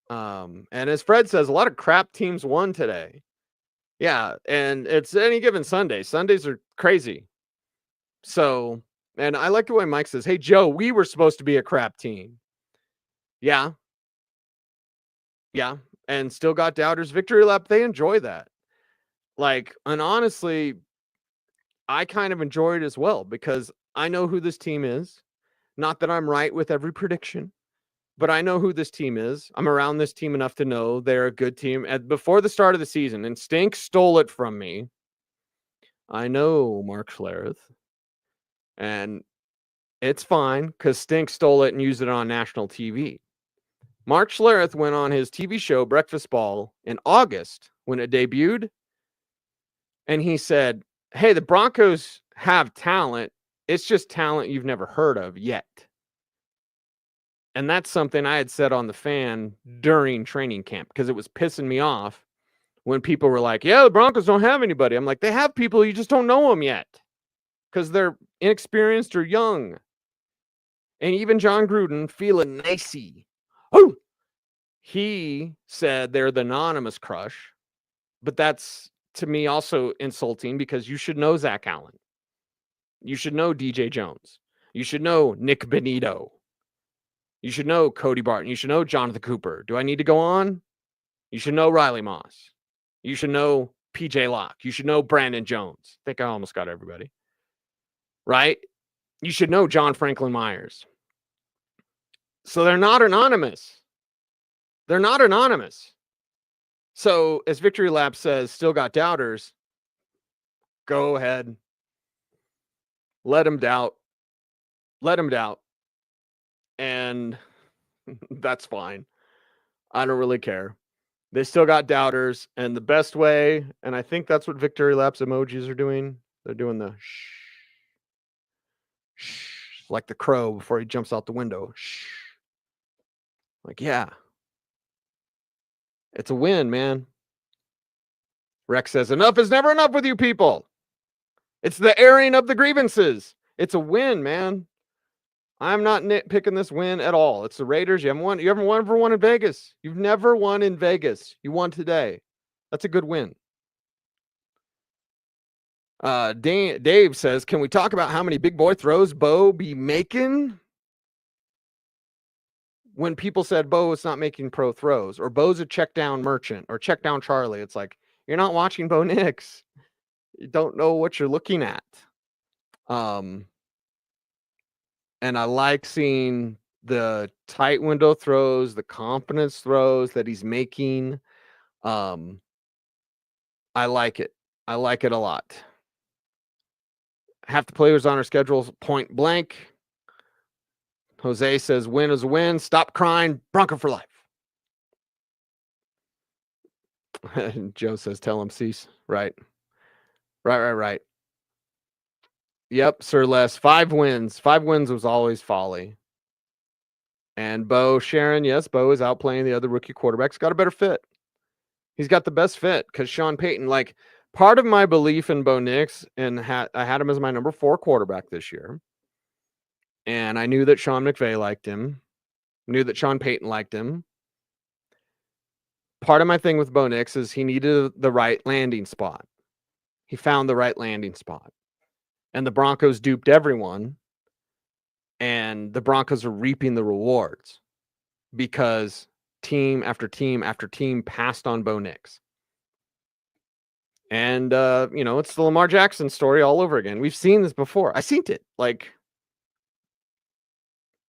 And as Fred says, a lot of crap teams won today. Yeah, and it's any given Sunday. Sundays are crazy. So, and I like the way Mike says, hey, Joe, we were supposed to be a crap team. Yeah. And still got doubters. Victory lap, they enjoy that. And honestly, I kind of enjoy it as well because I know who this team is. Not that I'm right with every prediction. But I know who this team is. I'm around this team enough to know they're a good team. Before the start of the season, and Stink stole it from me. I know Mark Schlereth. And it's fine because Stink stole it and used it on national TV. Mark Schlereth went on his TV show, Breakfast Ball, in August when it debuted. And he said, hey, the Broncos have talent. It's just talent you've never heard of yet. And that's something I had said on the fan during training camp because it was pissing me off when people were like, yeah, the Broncos don't have anybody. I'm like, they have people, you just don't know them yet because they're inexperienced or young. And even John Gruden, feeling nicey. Oh, he said they're the anonymous crush. But that's, to me, also insulting because you should know Zach Allen. You should know DJ Jones. You should know Nick Benito. You should know Cody Barton. You should know Jonathan Cooper. Do I need to go on? You should know Riley Moss. You should know PJ Locke. You should know Brandon Jones. I think I almost got everybody. Right? You should know John Franklin Myers. So they're not anonymous. They're not anonymous. So as Victory Lap says, still got doubters. Go ahead. Let them doubt. Let them doubt. And that's fine. I don't really care. They still got doubters. And the best way, and I think that's what Victory Lap's emojis are doing. They're doing the shh. Shh. Like the crow before he jumps out the window. Shh. Like, yeah. It's a win, man. Rex says, enough is never enough with you people. It's the airing of the grievances. It's a win, man. I'm not nitpicking this win at all. It's the Raiders. You haven't won. You haven't ever won in Vegas. You've never won in Vegas. You won today. That's a good win. Dave says, can we talk about how many big boy throws Bo be making? When people said Bo is not making pro throws, or Bo's a check down merchant, or check down Charlie, it's like, you're not watching Bo Nix. You don't know what you're looking at. And I like seeing the tight window throws, the confidence throws that he's making. I like it. I like it a lot. Half the players on our schedule point blank. Jose says, win is a win. Stop crying. Bronco for life. Joe says, tell him cease. Right. Yep, Sir Les. 5 wins. 5 wins was always folly. And Bo Sharon, yes, Bo is outplaying the other rookie quarterbacks. Got a better fit. He's got the best fit because Sean Payton, like, part of my belief in Bo Nix, and I had him as my number 4 quarterback this year. And I knew that Sean McVay liked him. Knew that Sean Payton liked him. Part of my thing with Bo Nix is he needed the right landing spot. He found the right landing spot. And the Broncos duped everyone. And the Broncos are reaping the rewards because team after team after team passed on Bo Nix. And, it's the Lamar Jackson story all over again. We've seen this before. I seen it.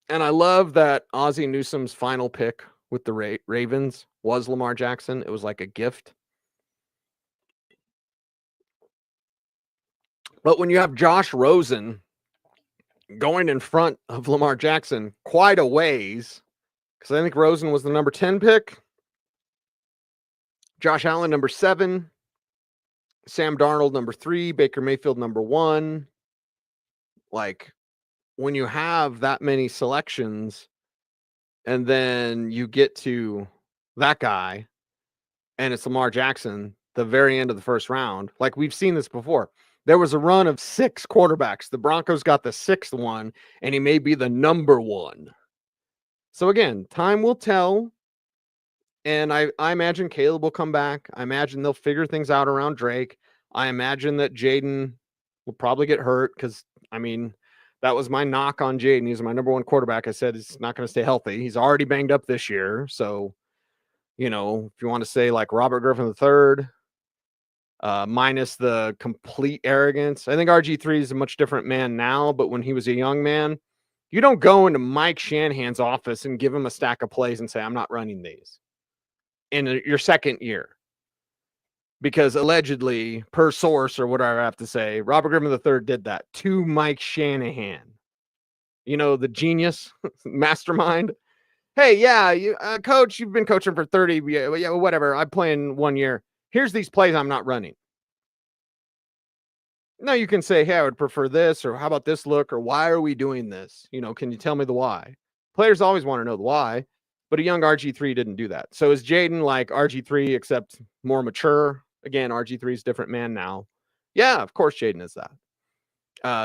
And I love that Ozzie Newsome's final pick with the Ravens was Lamar Jackson. It was like a gift. But when you have Josh Rosen going in front of Lamar Jackson quite a ways, because I think Rosen was the number 10 pick, Josh Allen number 7, Sam Darnold number 3, Baker Mayfield number 1. Like, when you have that many selections and then you get to that guy and it's Lamar Jackson, the very end of the first round, like we've seen this before. There was a run of 6 quarterbacks. The Broncos got the 6th one, and he may be the number 1. So again, time will tell. And I imagine Caleb will come back. I imagine they'll figure things out around Drake. I imagine that Jaden will probably get hurt because, that was my knock on Jaden. He's my number 1 quarterback. I said he's not going to stay healthy. He's already banged up this year. So, if you want to say like Robert Griffin III, minus the complete arrogance. I think RG3 is a much different man now, but when he was a young man, you don't go into Mike Shanahan's office and give him a stack of plays and say, I'm not running these in your second year. Because allegedly, per source or whatever I have to say, Robert Griffin III did that to Mike Shanahan. The genius mastermind. Hey, yeah, coach, you've been coaching for 30, yeah, whatever. I'm playing 1 year. Here's these plays I'm not running. Now you can say, hey, I would prefer this, or how about this look, or why are we doing this? Can you tell me the why? Players always want to know the why, but a young RG3 didn't do that. So is Jaden like RG3 except more mature? Again, RG3 is a different man now. Yeah, of course Jaden is that.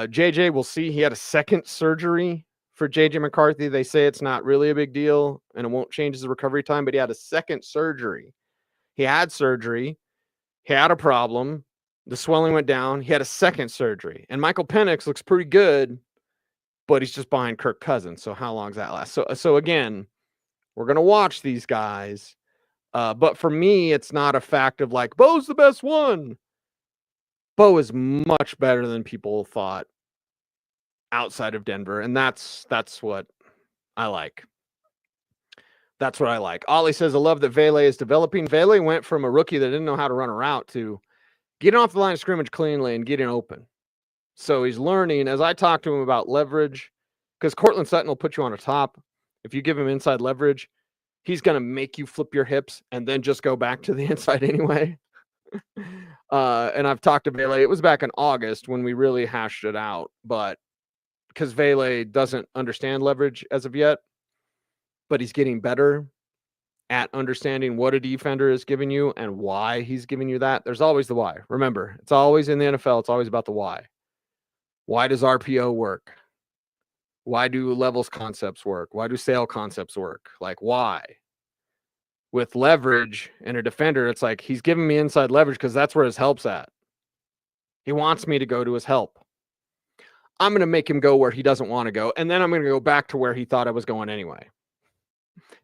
JJ, we'll see. He had a second surgery for JJ McCarthy. They say it's not really a big deal and it won't change his recovery time, but he had a second surgery. He had surgery. He had a problem. The swelling went down. He had a second surgery. And Michael Penix looks pretty good, but he's just behind Kirk Cousins. So how long does that last? So again, we're going to watch these guys. But for me, it's not a fact of like, Bo's the best one. Bo is much better than people thought outside of Denver. And that's what I like. That's what I like. Ollie says, I love that Vele is developing. Vele went from a rookie that didn't know how to run a route to getting off the line of scrimmage cleanly and getting open. So he's learning. As I talk to him about leverage, because Courtland Sutton will put you on a top. If you give him inside leverage, he's going to make you flip your hips and then just go back to the inside anyway. And I've talked to Vele. It was back in August when we really hashed it out. But because Vele doesn't understand leverage as of yet, but he's getting better at understanding what a defender is giving you and why he's giving you that. There's always the why. Remember, it's always in the NFL. It's always about the why. Why does RPO work? Why do levels concepts work? Why do sale concepts work? Like, why? With leverage and a defender, it's like he's giving me inside leverage because that's where his help's at. He wants me to go to his help. I'm going to make him go where he doesn't want to go, and then I'm going to go back to where he thought I was going anyway.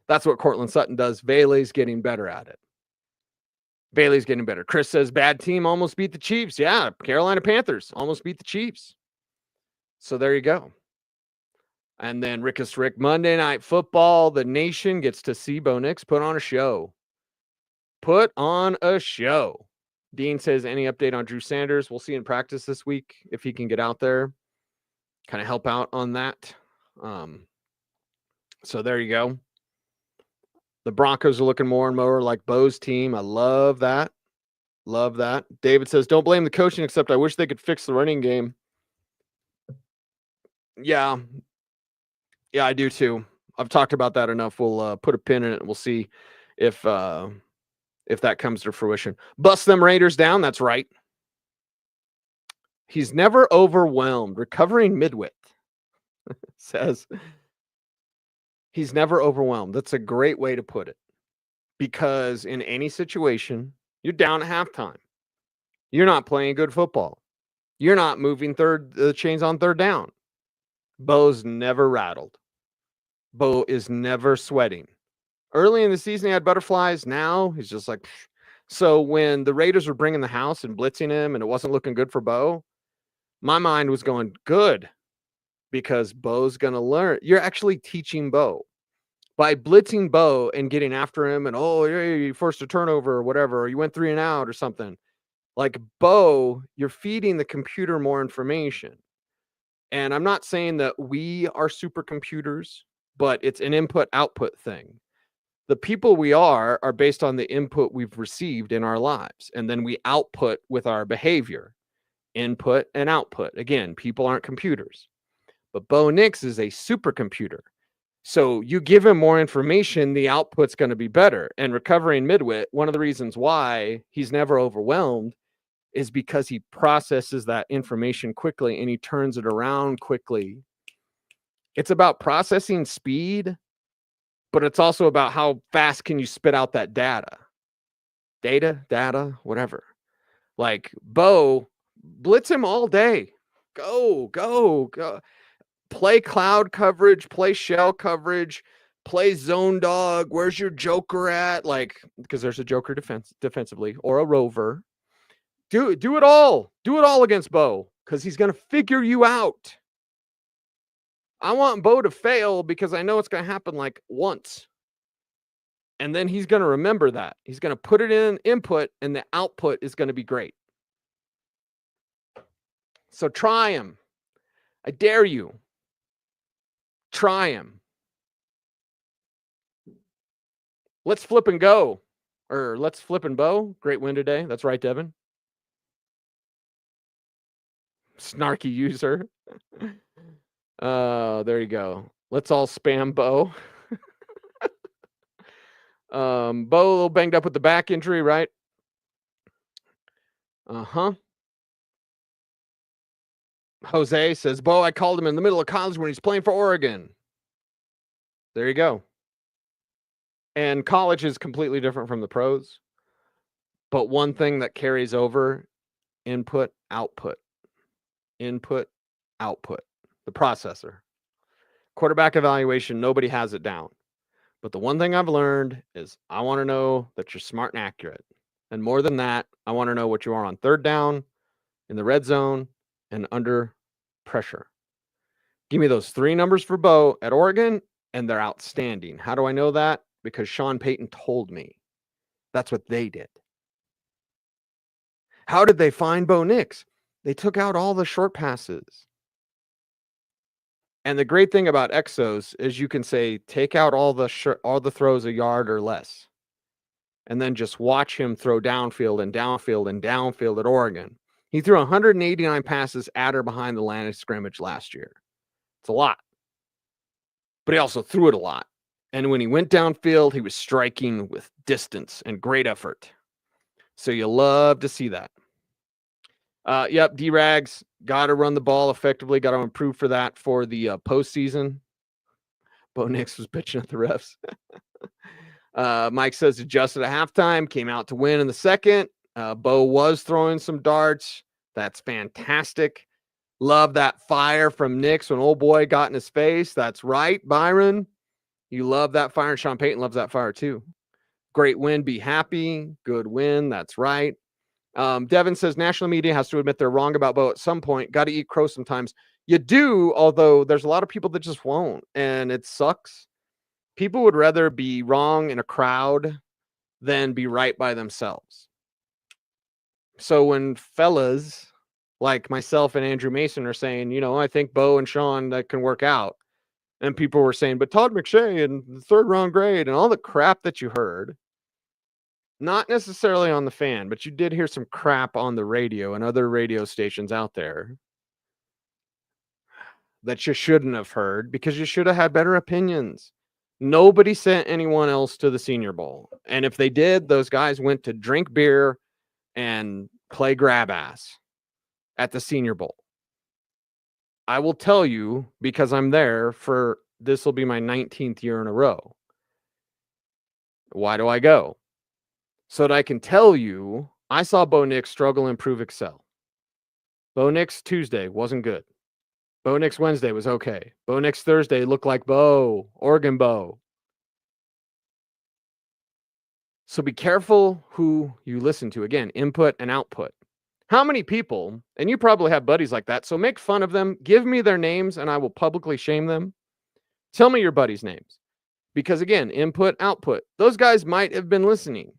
That's what Courtland Sutton does. Bailey's getting better at it. Bailey's getting better. Chris says, bad team almost beat the Chiefs. Yeah, Carolina Panthers almost beat the Chiefs. So there you go. And then Rickus Rick, Monday Night Football. The nation gets to see Bo Nix put on a show. Put on a show. Dean says, any update on Drew Sanders? We'll see in practice this week if he can get out there. Kind of help out on that. So there you go. The Broncos are looking more and more like Bo's team. I love that. Love that. David says, don't blame the coaching, except I wish they could fix the running game. Yeah. Yeah, I do too. I've talked about that enough. We'll put a pin in it and we'll see if that comes to fruition. Bust them Raiders down. That's right. He's never overwhelmed. Recovering midwit says he's never overwhelmed. That's a great way to put it. Because in any situation, you're down at halftime. You're not playing good football. You're not moving the chains on third down. Bo's never rattled. Bo is never sweating. Early in the season, he had butterflies. Now he's just like, psh. So when the Raiders were bringing the house and blitzing him and it wasn't looking good for Bo, my mind was going, good, because Bo's going to learn. You're actually teaching Bo. By blitzing Bo and getting after him and, oh, you forced a turnover or whatever, or you went 3 and out or something. Like Bo, you're feeding the computer more information. And I'm not saying that we are supercomputers, but it's an input-output thing. The people we are based on the input we've received in our lives. And then we output with our behavior. Input and output. Again, people aren't computers. But Bo Nix is a supercomputer. So you give him more information, the output's going to be better. And recovering midwit, one of the reasons why he's never overwhelmed is because he processes that information quickly and he turns it around quickly. It's about processing speed, but it's also about how fast can you spit out that data, whatever. Like Bo, blitz him all day. Go. Play cloud coverage, play shell coverage, play zone dog. Where's your joker at? Like, because there's a joker defensively or a rover. Do it all. Do it all against Bo because he's going to figure you out. I want Bo to fail because I know it's going to happen like once. And then he's going to remember that. He's going to put it in input and the output is going to be great. So try him. I dare you. Try him. Let's flip and go. Or let's flip and Bo. Great win today. That's right, Devin. Snarky user. There you go. Let's all spam Bo. Bo a little banged up with the back injury, right? Jose says, Bo, I called him in the middle of college when he's playing for Oregon. There you go. And college is completely different from the pros. But one thing that carries over, input, output. Input, output. The processor. Quarterback evaluation, nobody has it down. But the one thing I've learned is I want to know that you're smart and accurate. And more than that, I want to know what you are on third down, in the red zone, and under pressure. Give me those 3 numbers for Bo at Oregon, and they're outstanding. How do I know that? Because Sean Payton told me. That's what they did. How did they find Bo Nix? They took out all the short passes. And the great thing about Exos is you can say, take out all the throws a yard or less. And then just watch him throw downfield and downfield and downfield at Oregon. He threw 189 passes at or behind the line of scrimmage last year. It's a lot. But he also threw it a lot. And when he went downfield, he was striking with distance and great effort. So you love to see that. Yep, D-Rags, got to run the ball effectively. Got to improve for that for the postseason. Bo Nix was bitching at the refs. Mike says adjusted at halftime, came out to win in the second. Bo was throwing some darts. That's fantastic. Love that fire from Nix when old boy got in his face. That's right, Byron. You love that fire, and Sean Payton loves that fire too. Great win, be happy. Good win, that's right. Devin says national media has to admit they're wrong about Bo at some point. Got to eat crow sometimes. You do, although there's a lot of people that just won't, and it sucks. People would rather be wrong in a crowd than be right by themselves. So when fellas like myself and Andrew Mason are saying, I think Bo and Sean that can work out, and people were saying, but Todd McShay and the third round grade and all the crap that you heard, not necessarily on the fan, but you did hear some crap on the radio and other radio stations out there that you shouldn't have heard because you should have had better opinions. Nobody sent anyone else to the Senior Bowl. And if they did, those guys went to drink beer and play grab ass at the Senior Bowl. I will tell you, because I'm there for, this will be my 19th year in a row. Why do I go? So that I can tell you, I saw Bo Nix struggle and improve excel. Bo Nix Tuesday wasn't good. Bo Nix Wednesday was okay. Bo Nix Thursday looked like Bo, Oregon Bo. So be careful who you listen to. Again, input and output. How many people, and you probably have buddies like that, so make fun of them. Give me their names and I will publicly shame them. Tell me your buddies' names. Because again, input, output. Those guys might have been listening.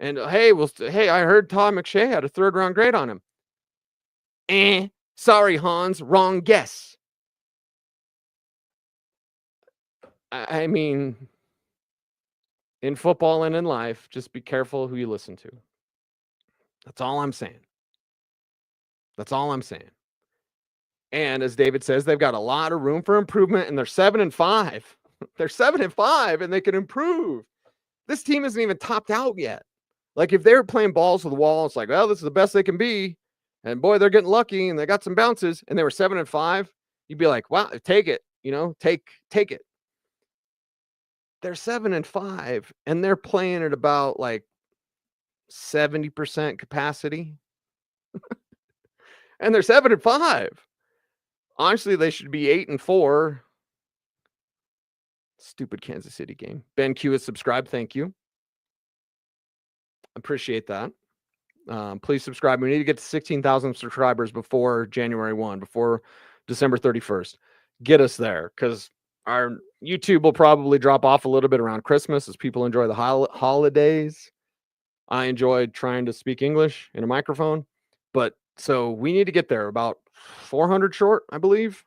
And hey, I heard Todd McShay had a third round grade on him. Sorry, Hans, wrong guess. I mean, in football and in life, just be careful who you listen to. That's all I'm saying. That's all I'm saying. And as David says, they've got a lot of room for improvement, and they're 7-5. They're 7-5, and they can improve. This team isn't even topped out yet. Like if they were playing balls to the wall, it's like, well, this is the best they can be. And boy, they're getting lucky and they got some bounces and they were 7-5. You'd be like, wow, take it, take it. They're 7-5 and they're playing at about like 70% capacity. And they're 7-5. Honestly, they should be 8-4. Stupid Kansas City game. Ben Q is subscribed. Thank you. Appreciate that. Please subscribe. We need to get to 16,000 subscribers before January 1, before December 31st. Get us there because our YouTube will probably drop off a little bit around Christmas as people enjoy the holidays. I enjoyed trying to speak English in a microphone, but so we need to get there about 400 short, I believe.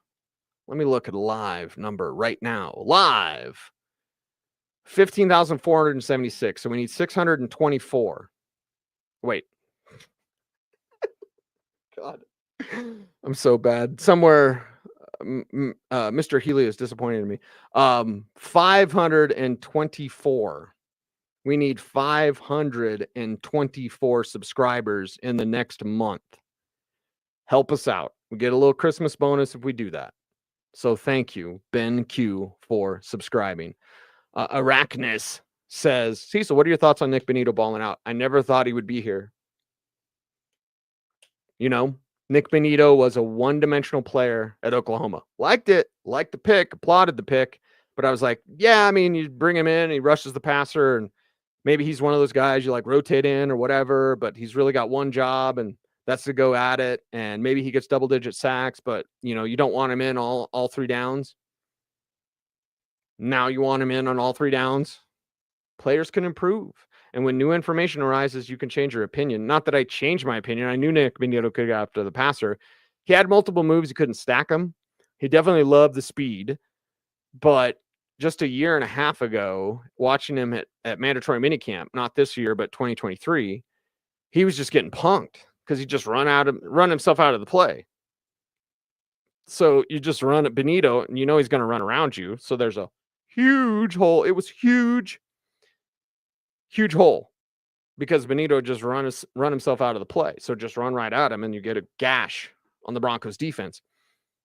Let me look at a live number right now. Live 15,476. So we need 624. Wait. God, I'm so bad. Somewhere, Mr. Healy is disappointed in me. 524. We need 524 subscribers in the next month. Help us out. We get a little Christmas bonus if we do that. So thank you, Ben Q, for subscribing. Arachnis says, Cecil, what are your thoughts on Nick Bonitto balling out? I never thought he would be here. Nick Bonitto was a one-dimensional player at Oklahoma. Liked it, liked the pick, applauded the pick. But I was like, yeah, I mean, you bring him in, he rushes the passer, and maybe he's one of those guys you like rotate in or whatever, but he's really got one job, and that's to go at it. And maybe he gets double-digit sacks, but, you don't want him in all 3 downs. Now you want him in on all 3 downs. Players can improve. And when new information arises, you can change your opinion. Not that I changed my opinion. I knew Nick Bonitto could go after the passer. He had multiple moves. He couldn't stack them. He definitely loved the speed. But just a year and a half ago, watching him at mandatory minicamp, not this year, but 2023, he was just getting punked because he just run himself out of the play. So you just run at Bonitto, and he's going to run around you. So there's a huge hole. It was huge hole because Bonitto just run himself out of the play. So just run right at him and you get a gash on the Broncos defense.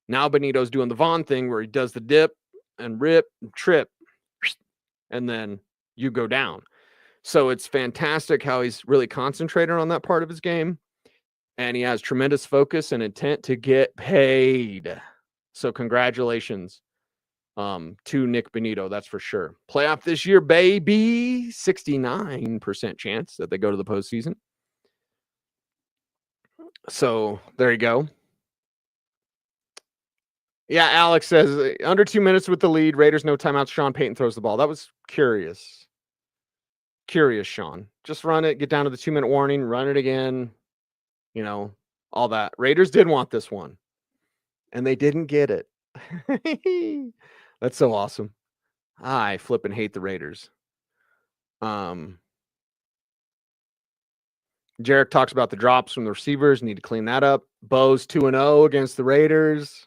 Now Bonitto's doing the Vaughn thing where he does the dip and rip and trip and then you go down. So it's fantastic how he's really concentrated on that part of his game. And he has tremendous focus and intent to get paid. So congratulations to Nick Bonito, that's for sure. Playoff this year, baby. 69% chance that they go to the postseason. So there you go. Yeah, Alex says under 2 minutes with the lead. Raiders no timeouts. Sean Payton throws the ball. That was curious. Curious, Sean. Just run it. Get down to the 2-minute warning. Run it again. You know, all that. Raiders did want this one, and they didn't get it. That's so awesome. I flip and hate the Raiders. Jarrett talks about the drops from the receivers. Need to clean that up. Bo's 2-0 against the Raiders.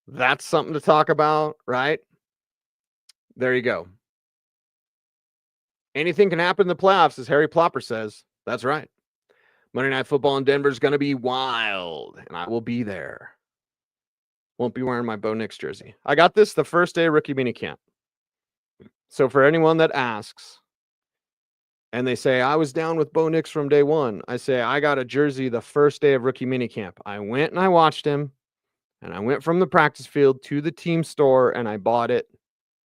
That's something to talk about, right? There you go. Anything can happen in the playoffs, as Harry Plopper says. That's right. Monday Night Football in Denver is going to be wild, and I will be there. Won't be wearing my Bo Nix jersey. I got this the first day of rookie minicamp. So for anyone that asks, and they say, I was down with Bo Nix from day one, I say, I got a jersey the first day of rookie minicamp. I went and I watched him, and I went from the practice field to the team store, and I bought it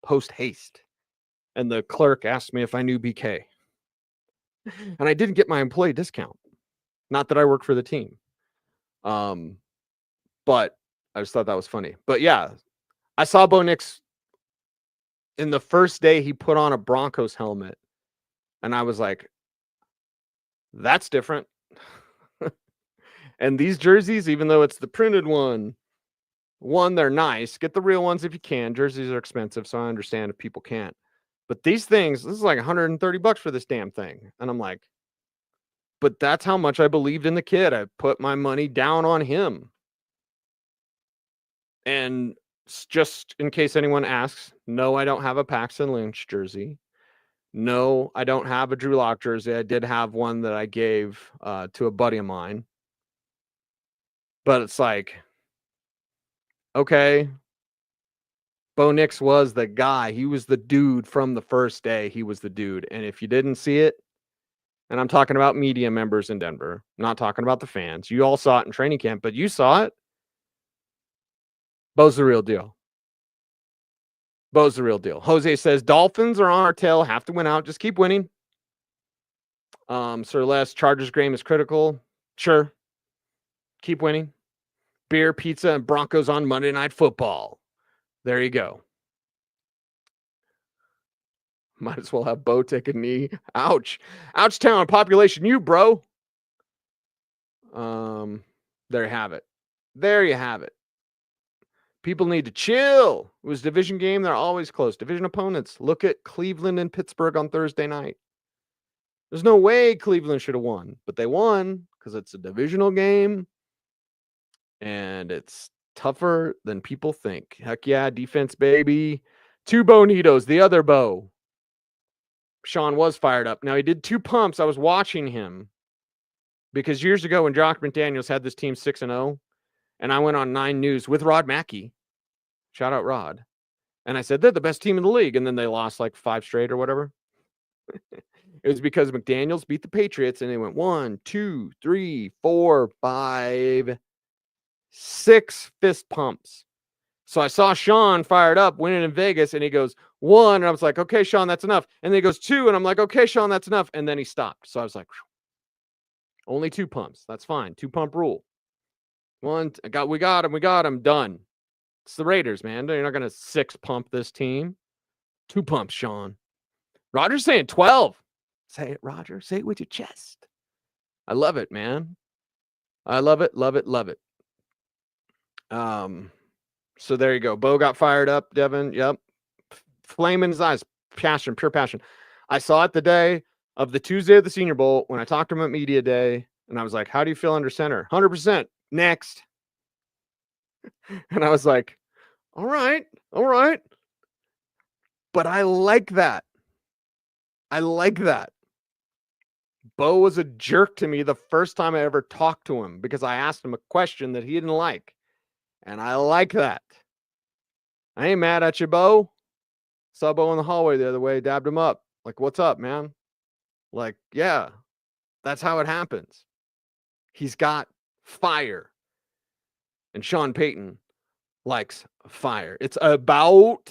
post haste. And the clerk asked me if I knew BK. And I didn't get my employee discount. Not that I work for the team. But I just thought that was funny. But yeah, I saw Bo Nix in the first day he put on a Broncos helmet. And I was like, that's different. And these jerseys, even though it's the printed one, they're nice. Get the real ones if you can. Jerseys are expensive, so I understand if people can't. But these things, this is like $130 for this damn thing. And I'm like, but that's how much I believed in the kid. I put my money down on him. And just in case anyone asks, no, I don't have a Paxton Lynch jersey. No, I don't have a Drew Lock jersey. I did have one that I gave to a buddy of mine. But it's like, okay, Bo Nix was the guy. He was the dude from the first day. He was the dude. And if you didn't see it, and I'm talking about media members in Denver, I'm not talking about the fans. You all saw it in training camp, but you saw it. Bo's the real deal. Bo's the real deal. Jose says, Dolphins are on our tail. Have to win out. Just keep winning. Sir Les, Chargers game is critical. Sure. Keep winning. Beer, pizza, and Broncos on Monday Night Football. There you go. Might as well have Bo take a knee. Ouch. Ouch town population. You, bro. There you have it. There you have it. People need to chill. It was a division game. They're always close. Division opponents. Look at Cleveland and Pittsburgh on Thursday night. There's no way Cleveland should have won, but they won because it's a divisional game and it's tougher than people think. Heck yeah, defense, baby. 2 Bonitos, the other Bo. Sean was fired up. Now, he did 2 pumps. I was watching him because years ago when Josh McDaniels had this team 6-0, and I went on 9 News with Rod Mackey. Shout out Rod. And I said, they're the best team in the league. And then they lost like 5 straight or whatever. It was because McDaniels beat the Patriots and they went 1, 2, 3, 4, 5, 6 fist pumps. So I saw Sean fired up winning in Vegas and he goes 1. And I was like, okay, Sean, that's enough. And then he goes 2. And I'm like, okay, Sean, that's enough. And then he stopped. So I was like, only 2 pumps. That's fine. 2 pump rule. 1, we got him, done. It's the Raiders, man. You're not going to 6 pump this team. 2 pumps, Sean. Roger's saying 12. Say it, Roger. Say it with your chest. I love it, man. I love it, love it, love it. So there you go. Bo got fired up, Devin. Yep. Flame in his eyes. Passion, pure passion. I saw it the day of the Tuesday of the Senior Bowl when I talked to him at Media Day, and I was like, how do you feel under center? 100%. Next. And I was like, all right. But I like that. Bo was a jerk to me the first time I ever talked to him because I asked him a question that he didn't like. And I like that. I ain't mad at you, Bo. Saw Bo in the hallway the other way, dabbed him up. Like, what's up, man? Like, yeah, that's how it happens. He's got fire. And Sean Payton likes fire. It's about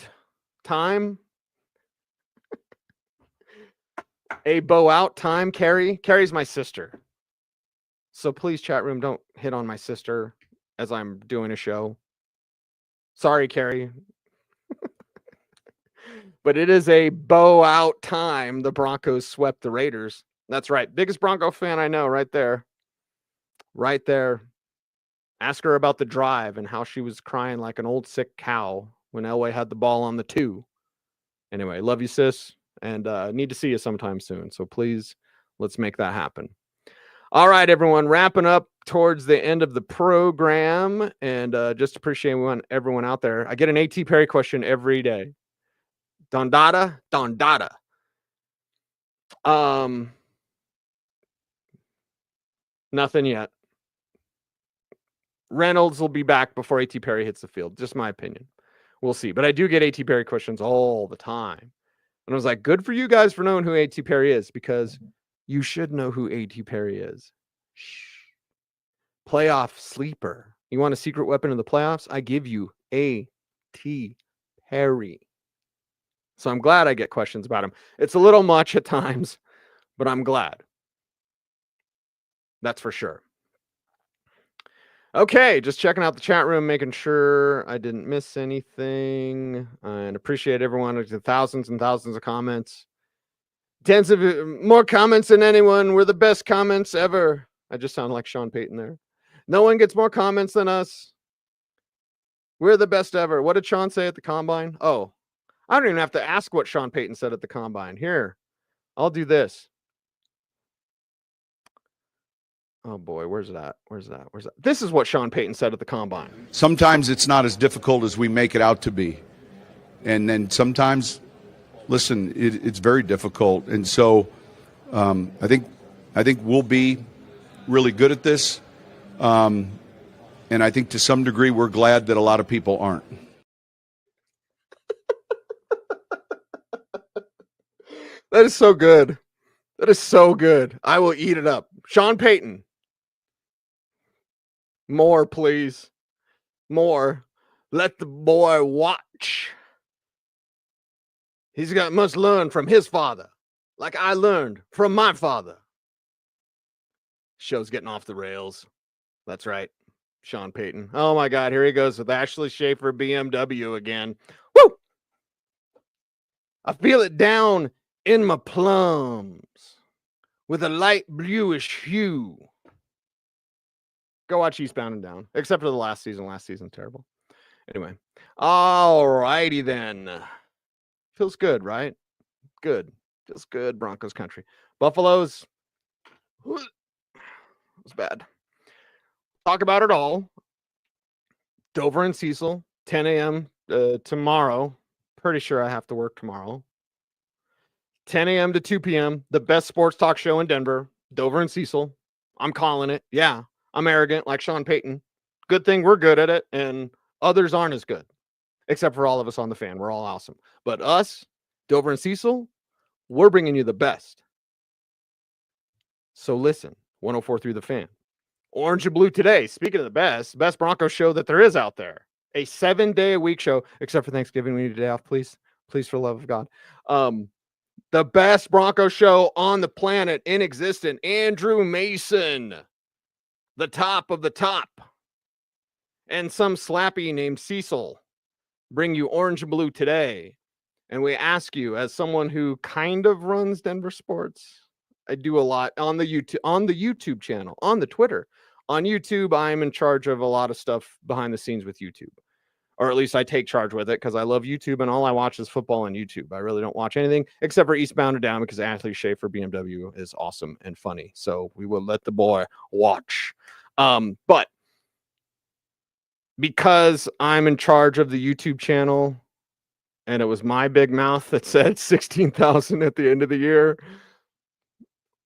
time. A bow out time, Carrie. Carrie's my sister. So please, chat room, don't hit on my sister as I'm doing a show. Sorry, Carrie. But it is a bow out time. The Broncos swept the Raiders. That's right. Biggest Bronco fan I know right there. Right there. Ask her about the drive and how she was crying like an old sick cow when Elway had the ball on the 2. Anyway, love you, sis, and need to see you sometime soon. So please, let's make that happen. All right, everyone, wrapping up towards the end of the program, and just appreciate everyone out there. I get an A.T. Perry question every day. Dondada. Nothing yet. Reynolds will be back before A.T. Perry hits the field. Just my opinion. We'll see. But I do get A.T. Perry questions all the time. And I was like, good for you guys for knowing who A.T. Perry is, because you should know who A.T. Perry is. Shh. Playoff sleeper. You want a secret weapon in the playoffs? I give you A.T. Perry. So I'm glad I get questions about him. It's a little much at times, but I'm glad. That's for sure. Okay, just checking out the chat room, making sure I didn't miss anything, and appreciate everyone. There's thousands and thousands of comments. Tens of more comments than anyone. We're the best comments ever. I just sound like Sean Payton there. No one gets more comments than us. We're the best ever. What did Sean say at the combine? Oh, I don't even have to ask what Sean Payton said at the combine. Here, I'll do this. Oh boy, where's that? This is what Sean Payton said at the combine. Sometimes it's not as difficult as we make it out to be. And then sometimes, listen, it's very difficult. And so I think we'll be really good at this. And I think to some degree we're glad that a lot of people aren't. That is so good. That is so good. I will eat it up. Sean Payton. More, please. More. Let the boy watch. He's got much learn from his father, like I learned from my father. Show's getting off the rails. That's right. Sean Payton. Oh my God, here he goes with Ashley Schaefer BMW again. Woo! I feel it down in my plums with a light bluish hue. Go watch Eastbound and Down, except for the last season. Last season, terrible. Anyway, all righty then. Feels good, right? Good. Feels good, Broncos country. Buffaloes. It was bad. Talk about it all. Dover and Cecil, 10 a.m. Tomorrow. Pretty sure I have to work tomorrow. 10 a.m. to 2 p.m. The best sports talk show in Denver. Dover and Cecil. I'm calling it. Yeah. I'm arrogant like Sean Payton. Good thing we're good at it, and others aren't as good, except for all of us on the fan. We're all awesome. But us, Dover and Cecil, we're bringing you the best. So listen, 104 through the fan. Orange and Blue today. Speaking of the best Broncos show that there is out there. A 7-day-a-week show, except for Thanksgiving. We need a day off, please. Please, for the love of God. The best Broncos show on the planet in existence. Andrew Mason. The top of the top. And some slappy named Cecil bring you Orange and Blue today. And we ask you, as someone who kind of runs Denver sports, I do a lot on the YouTube channel, on the Twitter. On YouTube, I'm in charge of a lot of stuff behind the scenes with YouTube. Or at least I take charge with it because I love YouTube and all I watch is football on YouTube. I really don't watch anything except for Eastbound and Down because Ashley Schaefer BMW is awesome and funny. So we will let the boy watch. But because I'm in charge of the YouTube channel and it was my big mouth that said 16,000 at the end of the year,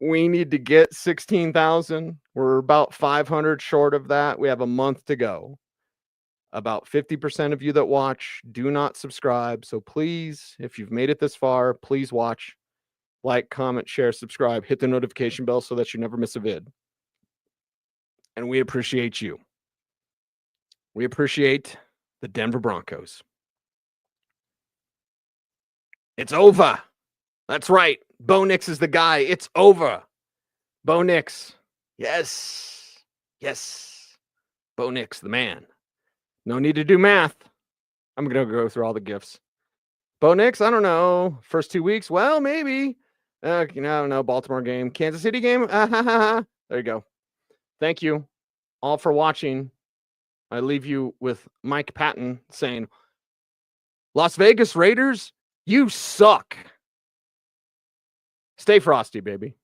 we need to get 16,000. We're about 500 short of that. We have a month to go. About 50% of you that watch do not subscribe. So please, if you've made it this far, please watch, like, comment, share, subscribe, hit the notification bell so that you never miss a vid. and we appreciate you. We appreciate the Denver Broncos. It's over. That's right. Bo Nix is the guy. It's over. Bo Nix. Yes. Yes. Bo Nix, the man. No need to do math. I'm going to go through all the gifts. Bo Nix, I don't know. First 2 weeks? Well, maybe. I don't know. Baltimore game. Kansas City game? There you go. Thank you all for watching. I leave you with Mike Patton saying, Las Vegas Raiders, you suck. Stay frosty, baby.